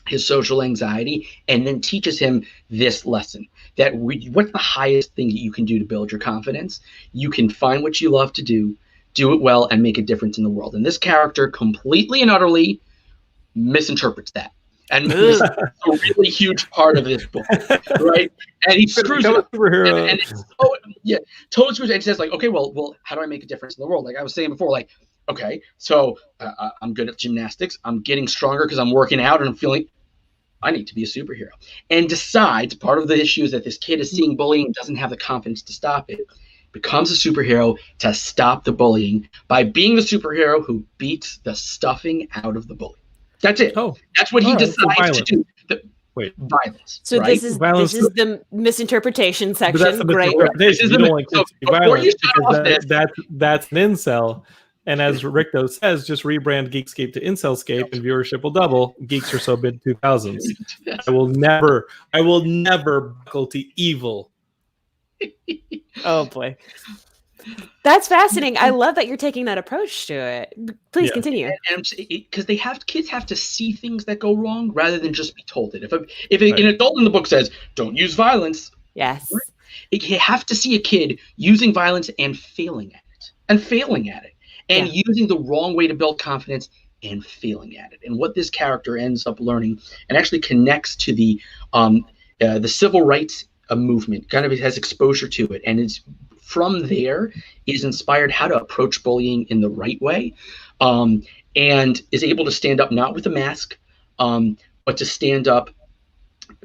his social anxiety, and then teaches him this lesson, that what's the highest thing that you can do to build your confidence? You can find what you love to do it well, and make a difference in the world. And this character completely and utterly misinterprets that. And this is a really huge part of this book, right? And he screws it up. And totally screws it. And says, okay, well, how do I make a difference in the world? Like I was saying before, okay, so I'm good at gymnastics. I'm getting stronger because I'm working out, and I'm feeling I need to be a superhero. And decides part of the issue is that this kid is seeing bullying, doesn't have the confidence to stop it, becomes a superhero to stop the bullying by being the superhero who beats the stuffing out of the bully. That's it. Oh, that's what he decides to do. Violence. So right? this is the misinterpretation section. That's the Great. misinterpretation. You don't want kids to be violent because that's an incel. And as Rico says, just rebrand Geekscape to Incelscape and viewership will double. Geeks are so mid 2000s. I will never buckle to evil. Oh boy. That's fascinating. I love that you're taking that approach to it. Please continue. Because kids have to see things that go wrong rather than just be told it. If an adult in the book says, "Don't use violence," yes, you have to see a kid using violence and failing at it, and using the wrong way to build confidence and failing at it. And what this character ends up learning, and actually connects to the civil rights movement, kind of has exposure to it, and it's from there is inspired how to approach bullying in the right way, and is able to stand up not with a mask, but to stand up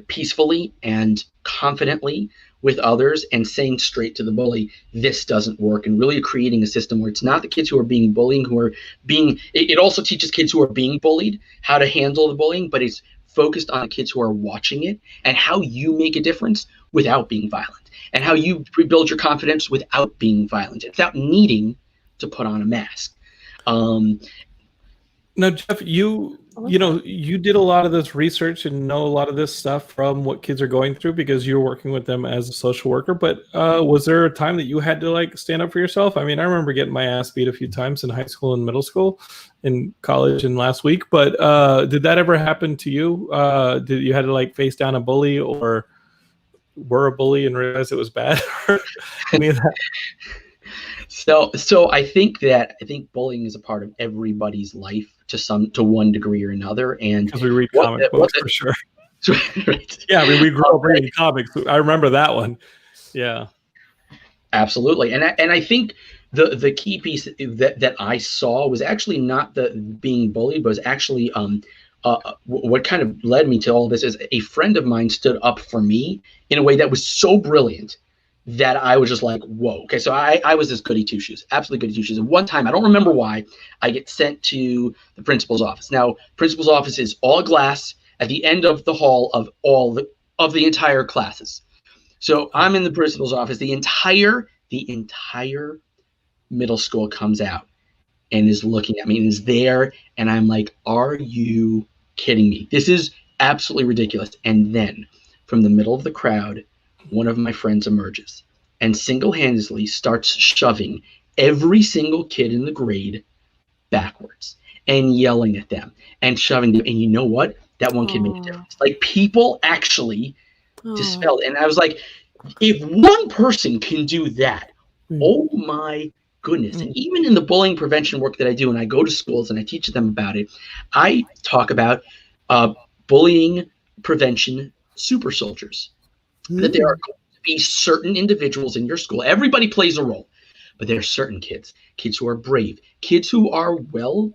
peacefully and confidently with others, and saying straight to the bully, this doesn't work, and really creating a system where it's not the kids who are being bullied who are being, it also teaches kids who are being bullied how to handle the bullying, but it's focused on the kids who are watching it and how you make a difference without being violent, and how you rebuild your confidence without being violent, without needing to put on a mask. Now, Jeff, you did a lot of this research and know a lot of this stuff from what kids are going through because you're working with them as a social worker. But was there a time that you had to stand up for yourself? I mean, I remember getting my ass beat a few times in high school and middle school, in college and last week. But did that ever happen to you? Did you had to face down a bully, or were a bully and realize it was bad? Any of that? So I think bullying is a part of everybody's life to one degree or another, and because we read comic books for sure. Right. Yeah, I mean, we grew up reading comics. I remember that one. Yeah, absolutely. And I think the key piece that I saw was actually not the being bullied, but was actually what kind of led me to all this is a friend of mine stood up for me in a way that was so brilliant that I was just like, whoa. Okay, so I was this goody two-shoes, absolutely goody two-shoes. And one time, I don't remember why, I get sent to the principal's office. Now, principal's office is all glass at the end of the hall of the entire classes. So I'm in the principal's office. The entire middle school comes out and is looking at me and is there. And I'm like, are you kidding me? This is absolutely ridiculous. And then from the middle of the crowd, one of my friends emerges and single-handedly starts shoving every single kid in the grade backwards and yelling at them and shoving them. And you know what? That one kid made a difference. Like, people actually dispelled. And I was like, if one person can do that, oh my goodness. And even in the bullying prevention work that I do, and I go to schools and I teach them about it, I talk about bullying prevention super soldiers. That there are going to be certain individuals in your school. Everybody plays a role, but there are certain kids who are brave, kids who are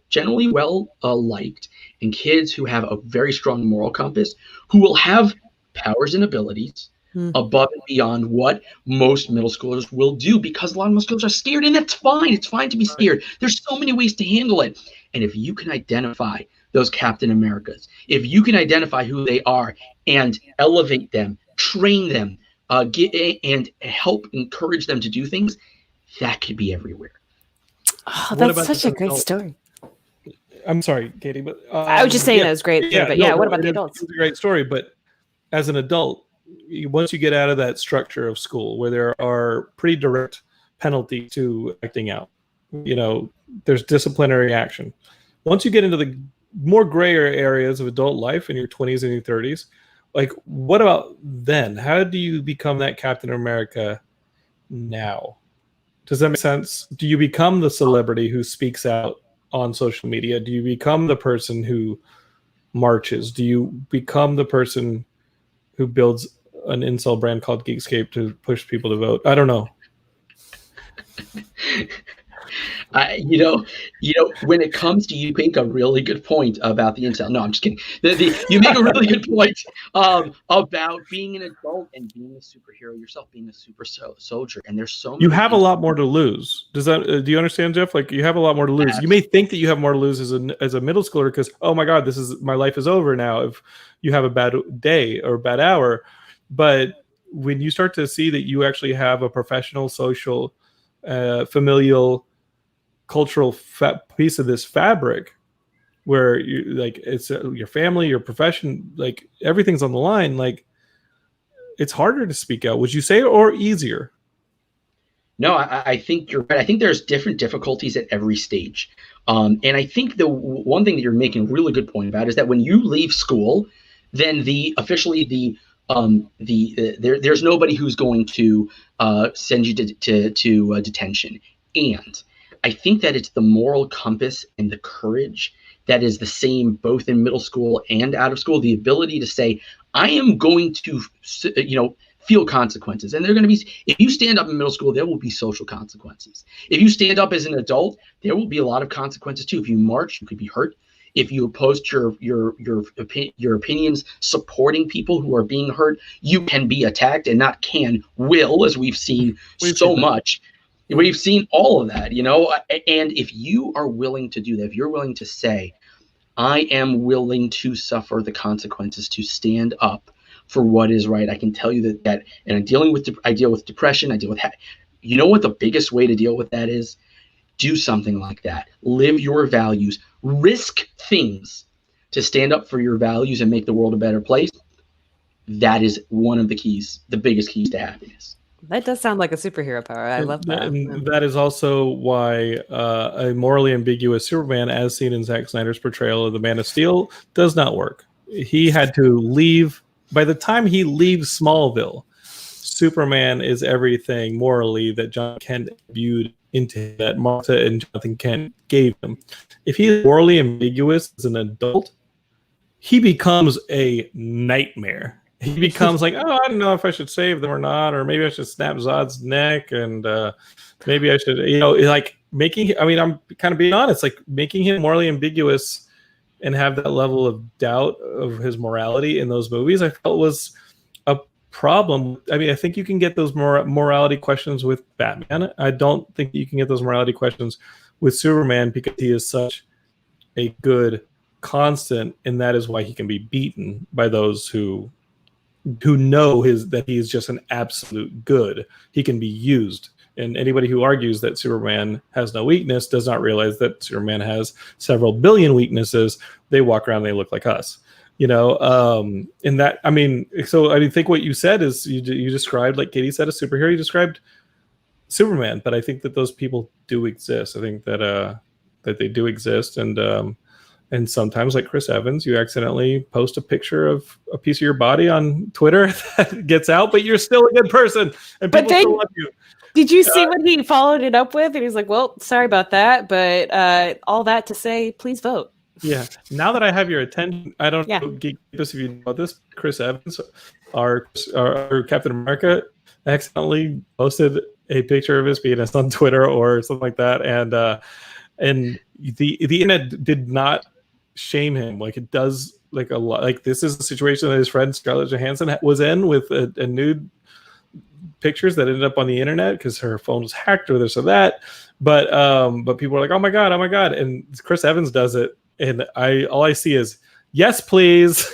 generally well liked, and kids who have a very strong moral compass, who will have powers and abilities above and beyond what most middle schoolers will do, because a lot of middle schoolers are scared, and that's fine. It's fine to be scared. There's so many ways to handle it. And if you can identify those Captain Americas, if you can identify who they are and elevate them, train them, and help encourage them to do things, that could be everywhere. Oh, that's such a great story. I'm sorry, Katie, but I was just saying that was great. What about the adults? It's a great story, but as an adult, once you get out of that structure of school where there are pretty direct penalties to acting out, there's disciplinary action. Once you get into the more grayer areas of adult life in your 20s and your 30s, like, what about then? How do you become that Captain America now? Does that make sense? Do you become the celebrity who speaks out on social media? Do you become the person who marches? Do you become the person who builds an incel brand called Geekscape to push people to vote? I don't know. When it comes to, you make a really good point about the incel. No, I'm just kidding. You make a really good point about being an adult and being a superhero yourself, being a super soldier. And there's so many. You have a lot more to lose. Do you understand, Jeff? Like, you have a lot more to lose. Yes. You may think that you have more to lose as a middle schooler because, oh my God, my life is over now if you have a bad day or a bad hour. But when you start to see that you actually have a professional, social, familial, cultural piece of this fabric where you like it's your family, your profession, like everything's on the line, like it's harder to speak out, would you say, or easier? No, I think you're right. I think there's different difficulties at every stage. And I think the one thing that you're making a really good point about is that when you leave school, then there's nobody who's going to send you to detention. And I think that it's the moral compass and the courage that is the same both in middle school and out of school. The ability to say, I am going to, feel consequences. And they're going to be, if you stand up in middle school, there will be social consequences. If you stand up as an adult, there will be a lot of consequences too. If you march, you could be hurt. If you post your opinions supporting people who are being hurt, you can be attacked, and not can, will, as we've seen so much. We've seen all of that, and if you are willing to do that, if you're willing to say, I am willing to suffer the consequences to stand up for what is right, I can tell you that and I deal with depression, I deal with, you know what the biggest way to deal with that is? Do something like that. Live your values, risk things to stand up for your values and make the world a better place. That is one of the keys, the biggest keys to happiness. That does sound like a superhero power. I love that. And that is also why a morally ambiguous Superman, as seen in Zack Snyder's portrayal of the Man of Steel, does not work. He had to leave. By the time he leaves Smallville, Superman is everything morally that John Kent viewed into, that Martha and Jonathan Kent gave him. If he's morally ambiguous as an adult, he becomes a nightmare. He becomes like, oh, I don't know if I should save them or not, or maybe I should snap Zod's neck, and maybe I should, like making. I mean, I'm kind of being honest, like making him morally ambiguous and have that level of doubt of his morality in those movies, I felt was a problem. I mean, I think you can get those morality questions with Batman. I don't think you can get those morality questions with Superman because he is such a good constant, and that is why he can be beaten by those who know that he is just an absolute good. He can be used And anybody who argues that Superman has no weakness does not realize that Superman has several billion weaknesses. They walk around, they look like us. In that, think what you said is you described, like Katie said, a superhero. You described Superman, but I think that those people do exist. I think that they do exist, and sometimes, like Chris Evans, you accidentally post a picture of a piece of your body on Twitter that gets out, but you're still a good person, and people still love you. Did you see what he followed it up with? And he's like, "Well, sorry about that, but all that to say, please vote." Yeah. Now that I have your attention, I don't know if you know this. Chris Evans, our Captain America, accidentally posted a picture of his penis on Twitter or something like that, and the internet did not shame him like it does like a lot. Like, this is a situation that his friend Scarlett Johansson was in with a nude pictures that ended up on the internet because her phone was hacked or this or that. But people are like, oh my god, and Chris Evans does it. And all I see is, yes, please,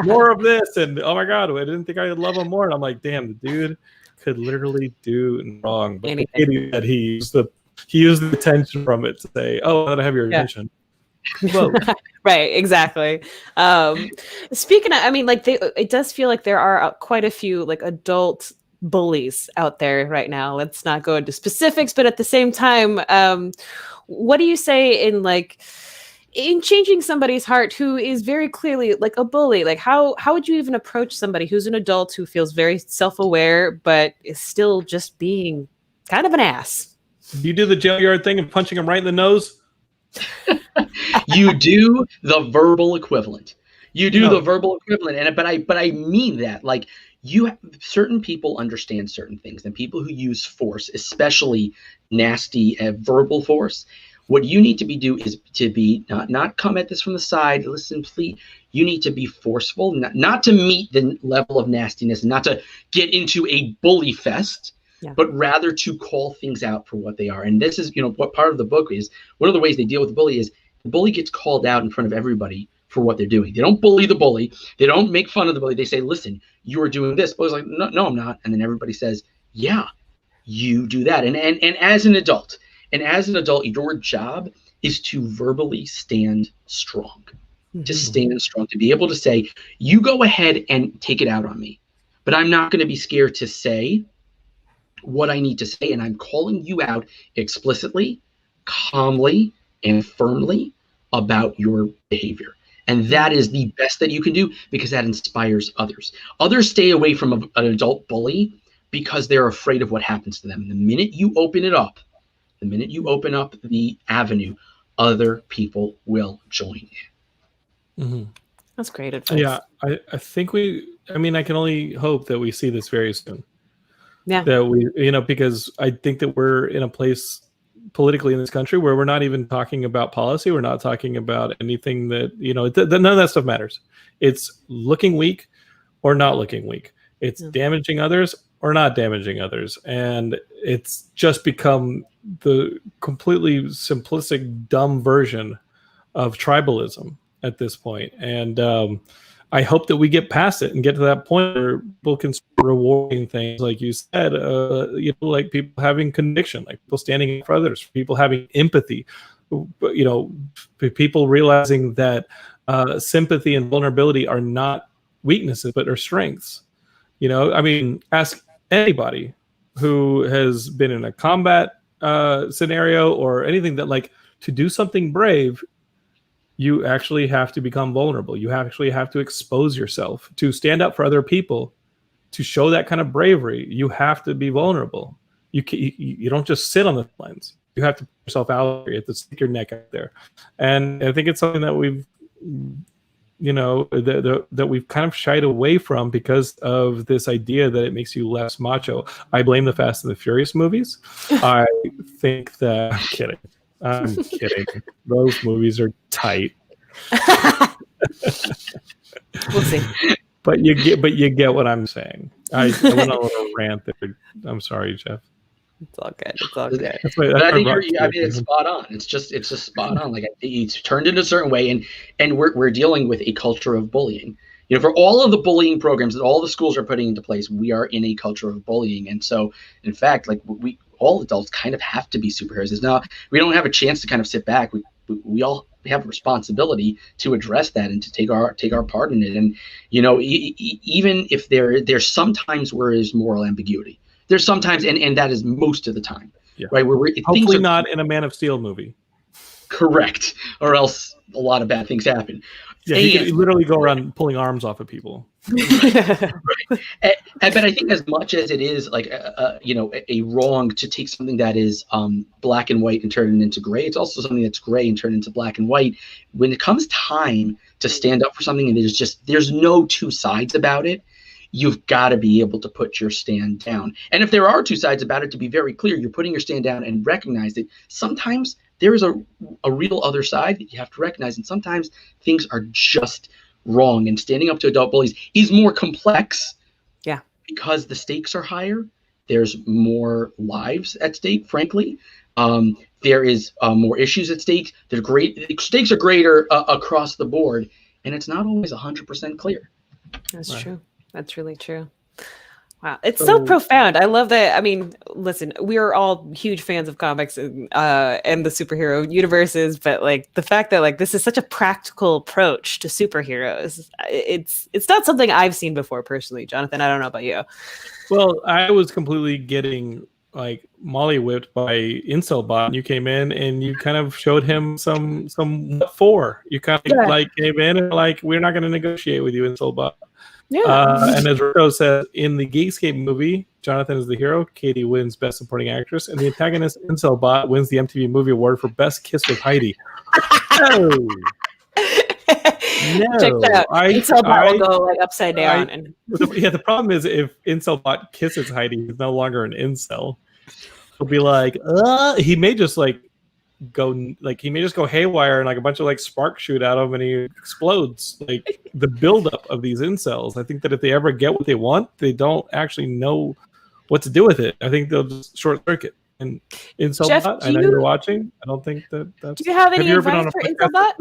more of this. And oh my god, I didn't think I'd love him more. And I'm like, damn, the dude could literally do wrong. But that he used the attention from it to say, oh, I have your attention. Right, exactly. Speaking of, it does feel like there are quite a few like adult bullies out there right now. Let's not go into specifics, but at the same time, what do you say in changing somebody's heart who is very clearly like a bully? Like, how would you even approach somebody who's an adult who feels very self-aware but is still just being kind of an ass? Do you do the jail yard thing and punching him right in the nose? You do the verbal equivalent. The verbal equivalent, but I mean that. Like, certain people understand certain things, and people who use force, especially nasty verbal force. What you need to do is to be not come at this from the side. Listen, please. You need to be forceful, not to meet the level of nastiness, and not to get into a bully fest, but rather to call things out for what they are. And this is, what part of the book is. One of the ways they deal with the bully is the bully gets called out in front of everybody for what they're doing. They don't bully the bully. They don't make fun of the bully. They say, listen, you are doing this. The bully's like, no, I'm not. And then everybody says, yeah, you do that. And as an adult, your job is to verbally stand strong, to stand strong, to be able to say, you go ahead and take it out on me, but I'm not going to be scared to say what I need to say. And I'm calling you out explicitly, calmly, and firmly about your behavior. And that is the best that you can do, because that inspires others. Others stay away from an adult bully because they're afraid of what happens to them. And the minute you open up the avenue, other people will join in. Mm-hmm. That's great advice. Yeah, I think I can only hope that we see this very soon. Yeah. That we, because I think that we're in a place politically in this country where we're not even talking about policy. We're not talking about anything that, none of that stuff matters. It's looking weak or not looking weak. It's damaging others or not damaging others. And it's just become the completely simplistic, dumb version of tribalism at this point. And I hope that we get past it and get to that point where people can start rewarding things, like you said, like people having conviction, like people standing up for others, people having empathy, people realizing that sympathy and vulnerability are not weaknesses, but are strengths. Ask anybody who has been in a combat scenario or anything that, like, to do something brave, you actually have to become vulnerable. You actually have to expose yourself to stand up for other people, to show that kind of bravery. You have to be vulnerable. You don't just sit on the lines. You have to put yourself out there. You have to stick your neck out there. And I think it's something that we've, that we've kind of shied away from because of this idea that it makes you less macho. I blame the Fast and the Furious movies. I think that I'm kidding. Those movies are tight. We'll see. But you get what I'm saying. I went on a little rant there. I'm sorry, Jeff. It's all good. It's all good. But I think it's spot on. It's just spot on. Like, it's turned in a certain way, and we're dealing with a culture of bullying. For all of the bullying programs that all the schools are putting into place, we are in a culture of bullying. And so, in fact, like we all adults kind of have to be superheroes. It's not, we don't have a chance to kind of sit back. We all have a responsibility to address that and to take our part in it. And even if there's sometimes where there's moral ambiguity, there's sometimes, and that is most of the time, right? Where hopefully not in a Man of Steel movie. Correct, or else a lot of bad things happen. Yeah, he could literally go around pulling arms off of people. Right. But I think as much as it is like a wrong to take something that is black and white and turn it into gray, it's also something that's gray and turn it into black and white. When it comes time to stand up for something and there's no two sides about it, you've got to be able to put your stand down. And if there are two sides about it, to be very clear, you're putting your stand down and recognize that sometimes there is a real other side that you have to recognize. And sometimes things are just wrong. And standing up to adult bullies is more complex. Yeah. Because the stakes are higher. There's more lives at stake, frankly. There is more issues at stake. The stakes are greater across the board. And it's not always 100% clear. That's true. That's really true. Wow. It's so profound. I love that. I mean, listen, we are all huge fans of comics and the superhero universes, but like the fact that like this is such a practical approach to superheroes, it's not something I've seen before personally. Jonathan, I don't know about you. Well, I was completely getting like molly whipped by Incelbot. You came in and you kind of showed him some what for. You kind of like came in and like, we're not going to negotiate with you, Incelbot. Yeah. And as Rico said, in the Geekscape movie, Jonathan is the hero. Katie wins Best Supporting Actress, and the antagonist Incelbot wins the MTV Movie Award for Best Kiss with Heidi. No. Check that out. Incelbot will go like upside down. The problem is if Incelbot kisses Heidi, he's no longer an incel. He'll be like, he may just go haywire and like a bunch of like sparks shoot out of him and he explodes. Like the buildup of these incels, I think that if they ever get what they want, they don't actually know what to do with it. I think they'll just short circuit. And Incelbot, I know you're watching. I don't think that's. Do you have any advice for Incelbot?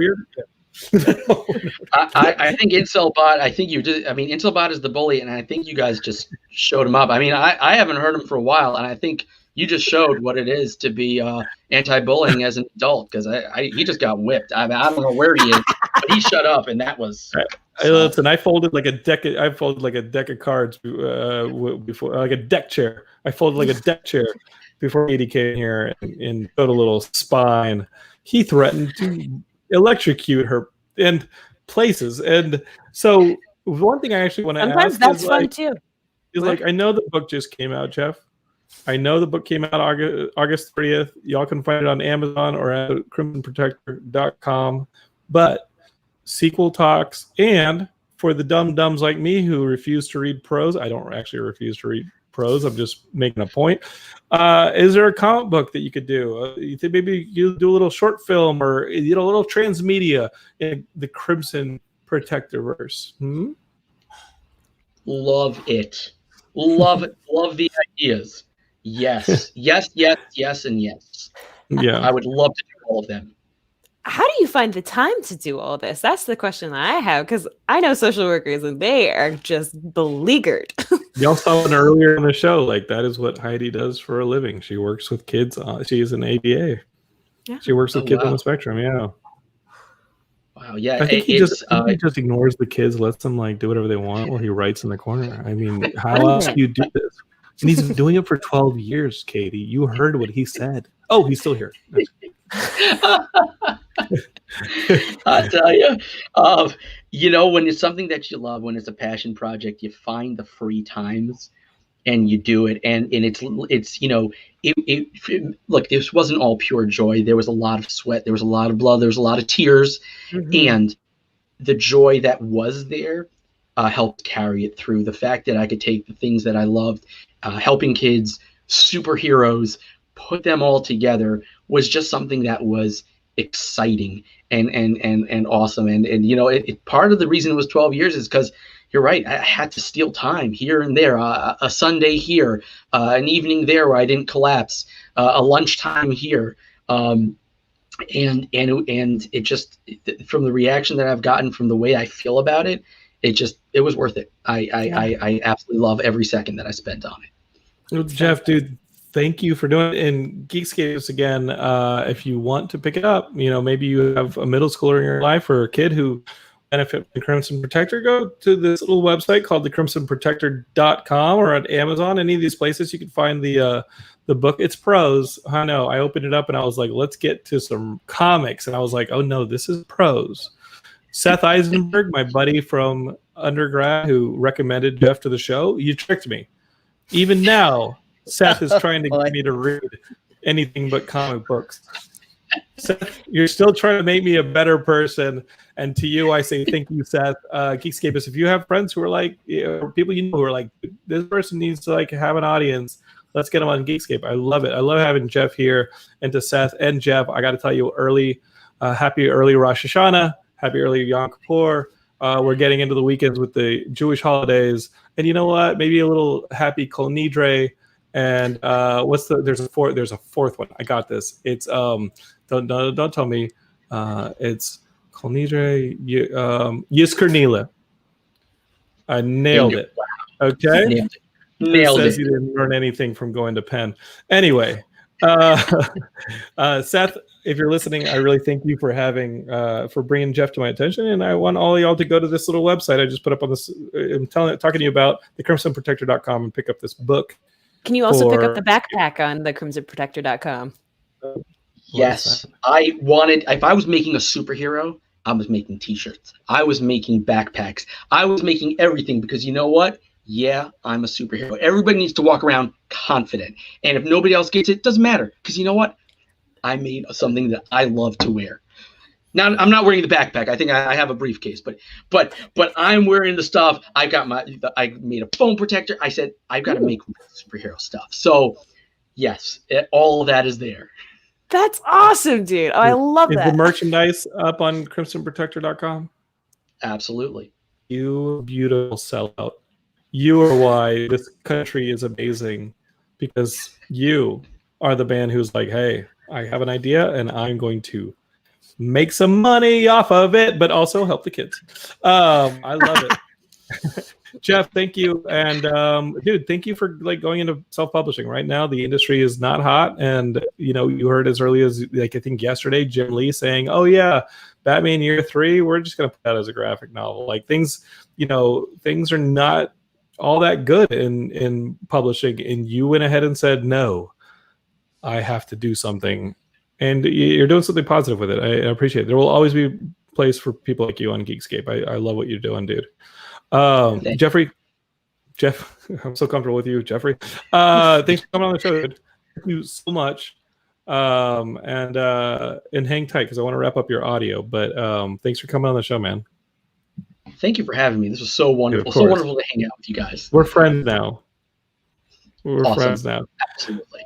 I think Incelbot. Incelbot is the bully, and I think you guys just showed him up. I mean, I haven't heard him for a while, and I think you just showed what it is to be anti-bullying as an adult, because he just got whipped. I don't know where he is, but he shut up, and that was. Listen, I folded like a deck. I folded like a deck of cards before, like a deck chair. I folded like a deck chair before Katie came here and showed a little spine. He threatened to electrocute her in places, and so one thing I actually want to ask. Sometimes that's fun too. Is like, I know the book just came out, Jeff. I know the book came out August 30th. Y'all can find it on Amazon or at crimsonprotector.com. But sequel talks, and for the dumb-dumbs like me who refuse to read prose, I don't actually refuse to read prose. I'm just making a point. Is there a comic book that you could do? You think maybe you do a little short film or a little transmedia in the Crimson Protector verse? Love it. Love the ideas. Yes, yes, yes, yes, and yes. Yeah, I would love to do all of them. How do you find the time to do all this? That's the question that I have, because I know social workers and they are just beleaguered. Y'all saw it earlier in the show. Like, that is what Heidi does for a living. She works with kids. She is an ABA. Yeah. She works with kids on the spectrum. Yeah. Wow. Yeah. I think he just ignores the kids, lets them like do whatever they want while he writes in the corner. I mean, how else do you do this? And he's been doing it for 12 years, Katie. You heard what he said. Oh, he's still here. I tell you, when it's something that you love, when it's a passion project, you find the free times and you do it. And it's look, this wasn't all pure joy. There was a lot of sweat. There was a lot of blood. There was a lot of tears. Mm-hmm. And the joy that was there helped carry it through. The fact that I could take the things that I loved, helping kids, superheroes, put them all together was just something that was exciting and awesome. And part of the reason it was 12 years is because you're right. I had to steal time here and there, a Sunday here, an evening there where I didn't collapse, a lunchtime here. And it just, from the reaction that I've gotten, from the way I feel about it, it was worth it. I absolutely love every second that I spent on it. Well, Jeff, dude, thank you for doing it. And Geekscape, again, if you want to pick it up, maybe you have a middle schooler in your life or a kid who benefit from the Crimson Protector, go to this little website called thecrimsonprotector.com or at Amazon. Any of these places you can find the book. It's prose. I know. I opened it up and I was like, let's get to some comics. And I was like, oh no, this is prose. Seth Eisenberg, my buddy from undergrad who recommended Jeff to the show, you tricked me. Even now, Seth is trying to get me to read anything but comic books. Seth, you're still trying to make me a better person. And to you, I say thank you, Seth. Geekscapists, if you have friends who are like, people who are like, this person needs to have an audience, let's get them on Geekscape. I love it. I love having Jeff here. And to Seth and Jeff, I got to tell you, happy early Rosh Hashanah, happy early Yom Kippur. We're getting into the weekends with the Jewish holidays. And you know what? Maybe a little happy Kol Nidre. And there's a fourth one. I got this. It's don't tell me. It's Kol Nidre Yizkor Nila. I nailed it. Okay. Nailed it. You didn't learn anything from going to Penn. Anyway, Seth, if you're listening, I really thank you for bringing Jeff to my attention. And I want all of y'all to go to this little website I just put up on this. I'm talking to you about thecrimsonprotector.com and pick up this book. Can you also pick up the backpack on thecrimsonprotector.com? Yes. If I was making a superhero, I was making t-shirts. I was making backpacks. I was making everything because you know what? Yeah, I'm a superhero. Everybody needs to walk around confident. And if nobody else gets it, doesn't matter. Because you know what? I made something that I love to wear. Now, I'm not wearing the backpack. I think I have a briefcase, but I'm wearing the stuff. I made a phone protector. I said, I've got to make superhero stuff. So, yes, all of that is there. That's awesome, dude. Oh, I love that. Is the merchandise up on crimsonprotector.com? Absolutely. You beautiful sellout. You are why this country is amazing, because you are the man who's like, hey, I have an idea and I'm going to make some money off of it, but also help the kids. I love it. Jeff, thank you. And dude, thank you for going into self-publishing. Right now, the industry is not hot. And, you heard as early as I think yesterday, Jim Lee saying, oh yeah, Batman Year 3, we're just going to put that as a graphic novel. Things are not all that good in publishing. And you went ahead and said, no, I have to do something. And you're doing something positive with it. I appreciate it. There will always be a place for people like you on Geekscape. I love what you're doing, dude. Jeff, I'm so comfortable with you, Jeffrey. Thanks for coming on the show, dude. Thank you so much. And hang tight because I want to wrap up your audio. But thanks for coming on the show, man. Thank you for having me. This was so wonderful. So wonderful to hang out with you guys. We're friends now. Awesome. Friends now. Absolutely.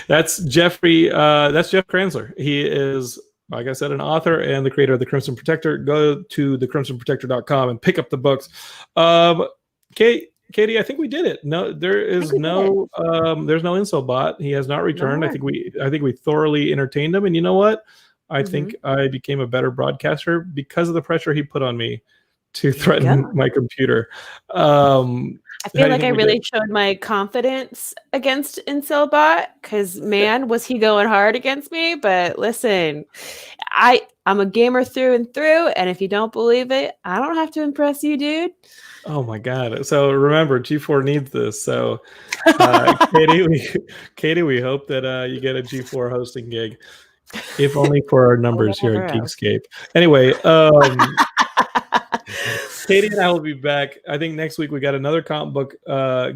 That's Jeffrey. That's Jeff Kranzler. He is, like I said, an author and the creator of the Crimson Protector. Go to thecrimsonprotector.com and pick up the books. Katie, I think we did it. No, there's no insult bot. He has not returned. No. I think we thoroughly entertained him. And you know what? I think I became a better broadcaster because of the pressure he put on me to threaten my computer. I feel like I really showed my confidence against Incelbot because, man, was he going hard against me. But listen, I'm a gamer through and through. And if you don't believe it, I don't have to impress you, dude. Oh, my God. So remember, G4 needs this. So, Katie, we hope that you get a G4 hosting gig, if only for our numbers here at Geekscape. Anyway, Katie and I will be back. I think next week we got another comic book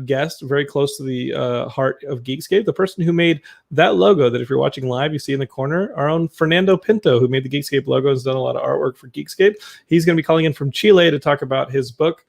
guest very close to the heart of Geekscape. The person who made that logo that if you're watching live, you see in the corner, our own Fernando Pinto, who made the Geekscape logo, has done a lot of artwork for Geekscape. He's going to be calling in from Chile to talk about his book.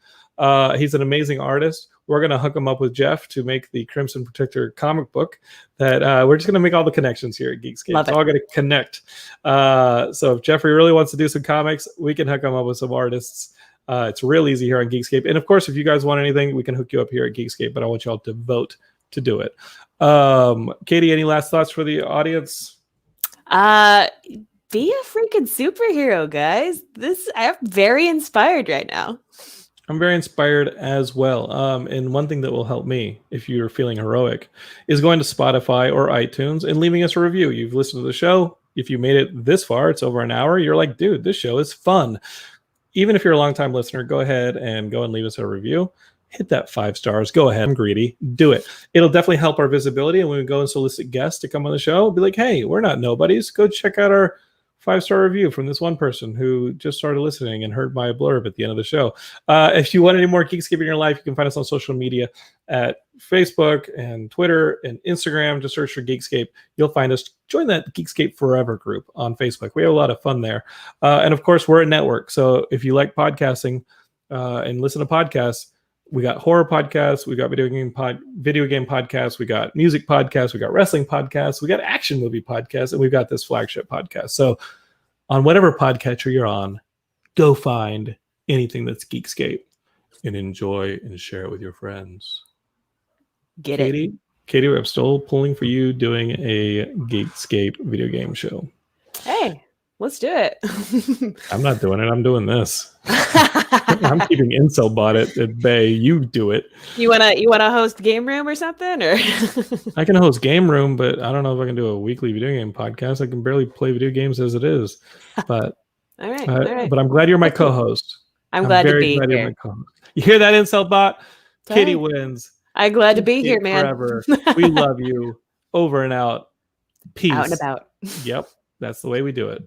He's an amazing artist. We're going to hook him up with Jeff to make the Crimson Protector comic book that we're just going to make all the connections here at Geekscape. It's all going to connect. So if Jeffrey really wants to do some comics, we can hook him up with some artists. It's real easy here on Geekscape. And of course, if you guys want anything, we can hook you up here at Geekscape, but I want y'all to vote to do it. Katie, any last thoughts for the audience? Be a freaking superhero, guys. I'm very inspired right now. I'm very inspired as well. And one thing that will help me, if you're feeling heroic, is going to Spotify or iTunes and leaving us a review. You've listened to the show. If you made it this far, it's over an hour. You're like, dude, this show is fun. Even if you're a longtime listener, go ahead and leave us a review. Hit that 5 stars. Go ahead. I'm greedy. Do it. It'll definitely help our visibility. And when we go and solicit guests to come on the show, be like, hey, we're not nobodies. Go check out our 5-star review from this one person who just started listening and heard my blurb at the end of the show. If you want any more Geekscape in your life, you can find us on social media at Facebook and Twitter and Instagram. Just search for Geekscape. You'll find us. Join that Geekscape Forever group on Facebook. We have a lot of fun there. And of course, we're a network. So if you like podcasting and listen to podcasts, we got horror podcasts, we got video game podcasts, we got music podcasts, we got wrestling podcasts, we got action movie podcasts, and we've got this flagship podcast. So on whatever podcatcher you're on, go find anything that's Geekscape and enjoy and share it with your friends. Get it. Katie, I'm still pulling for you doing a Geekscape video game show. Hey, let's do it. I'm not doing it. I'm doing this. I'm keeping Incelbot at bay. You do it. You wanna host Game Room or something? Or I can host Game Room, but I don't know if I can do a weekly video game podcast. I can barely play video games as it is. But all right. But I'm glad you're my co-host. I'm glad to be glad here. You're my co-host. You hear that, Incelbot? Katie wins. I'm glad to be here, man. Forever. We love you. Over and out. Peace. Out and about. Yep. That's the way we do it.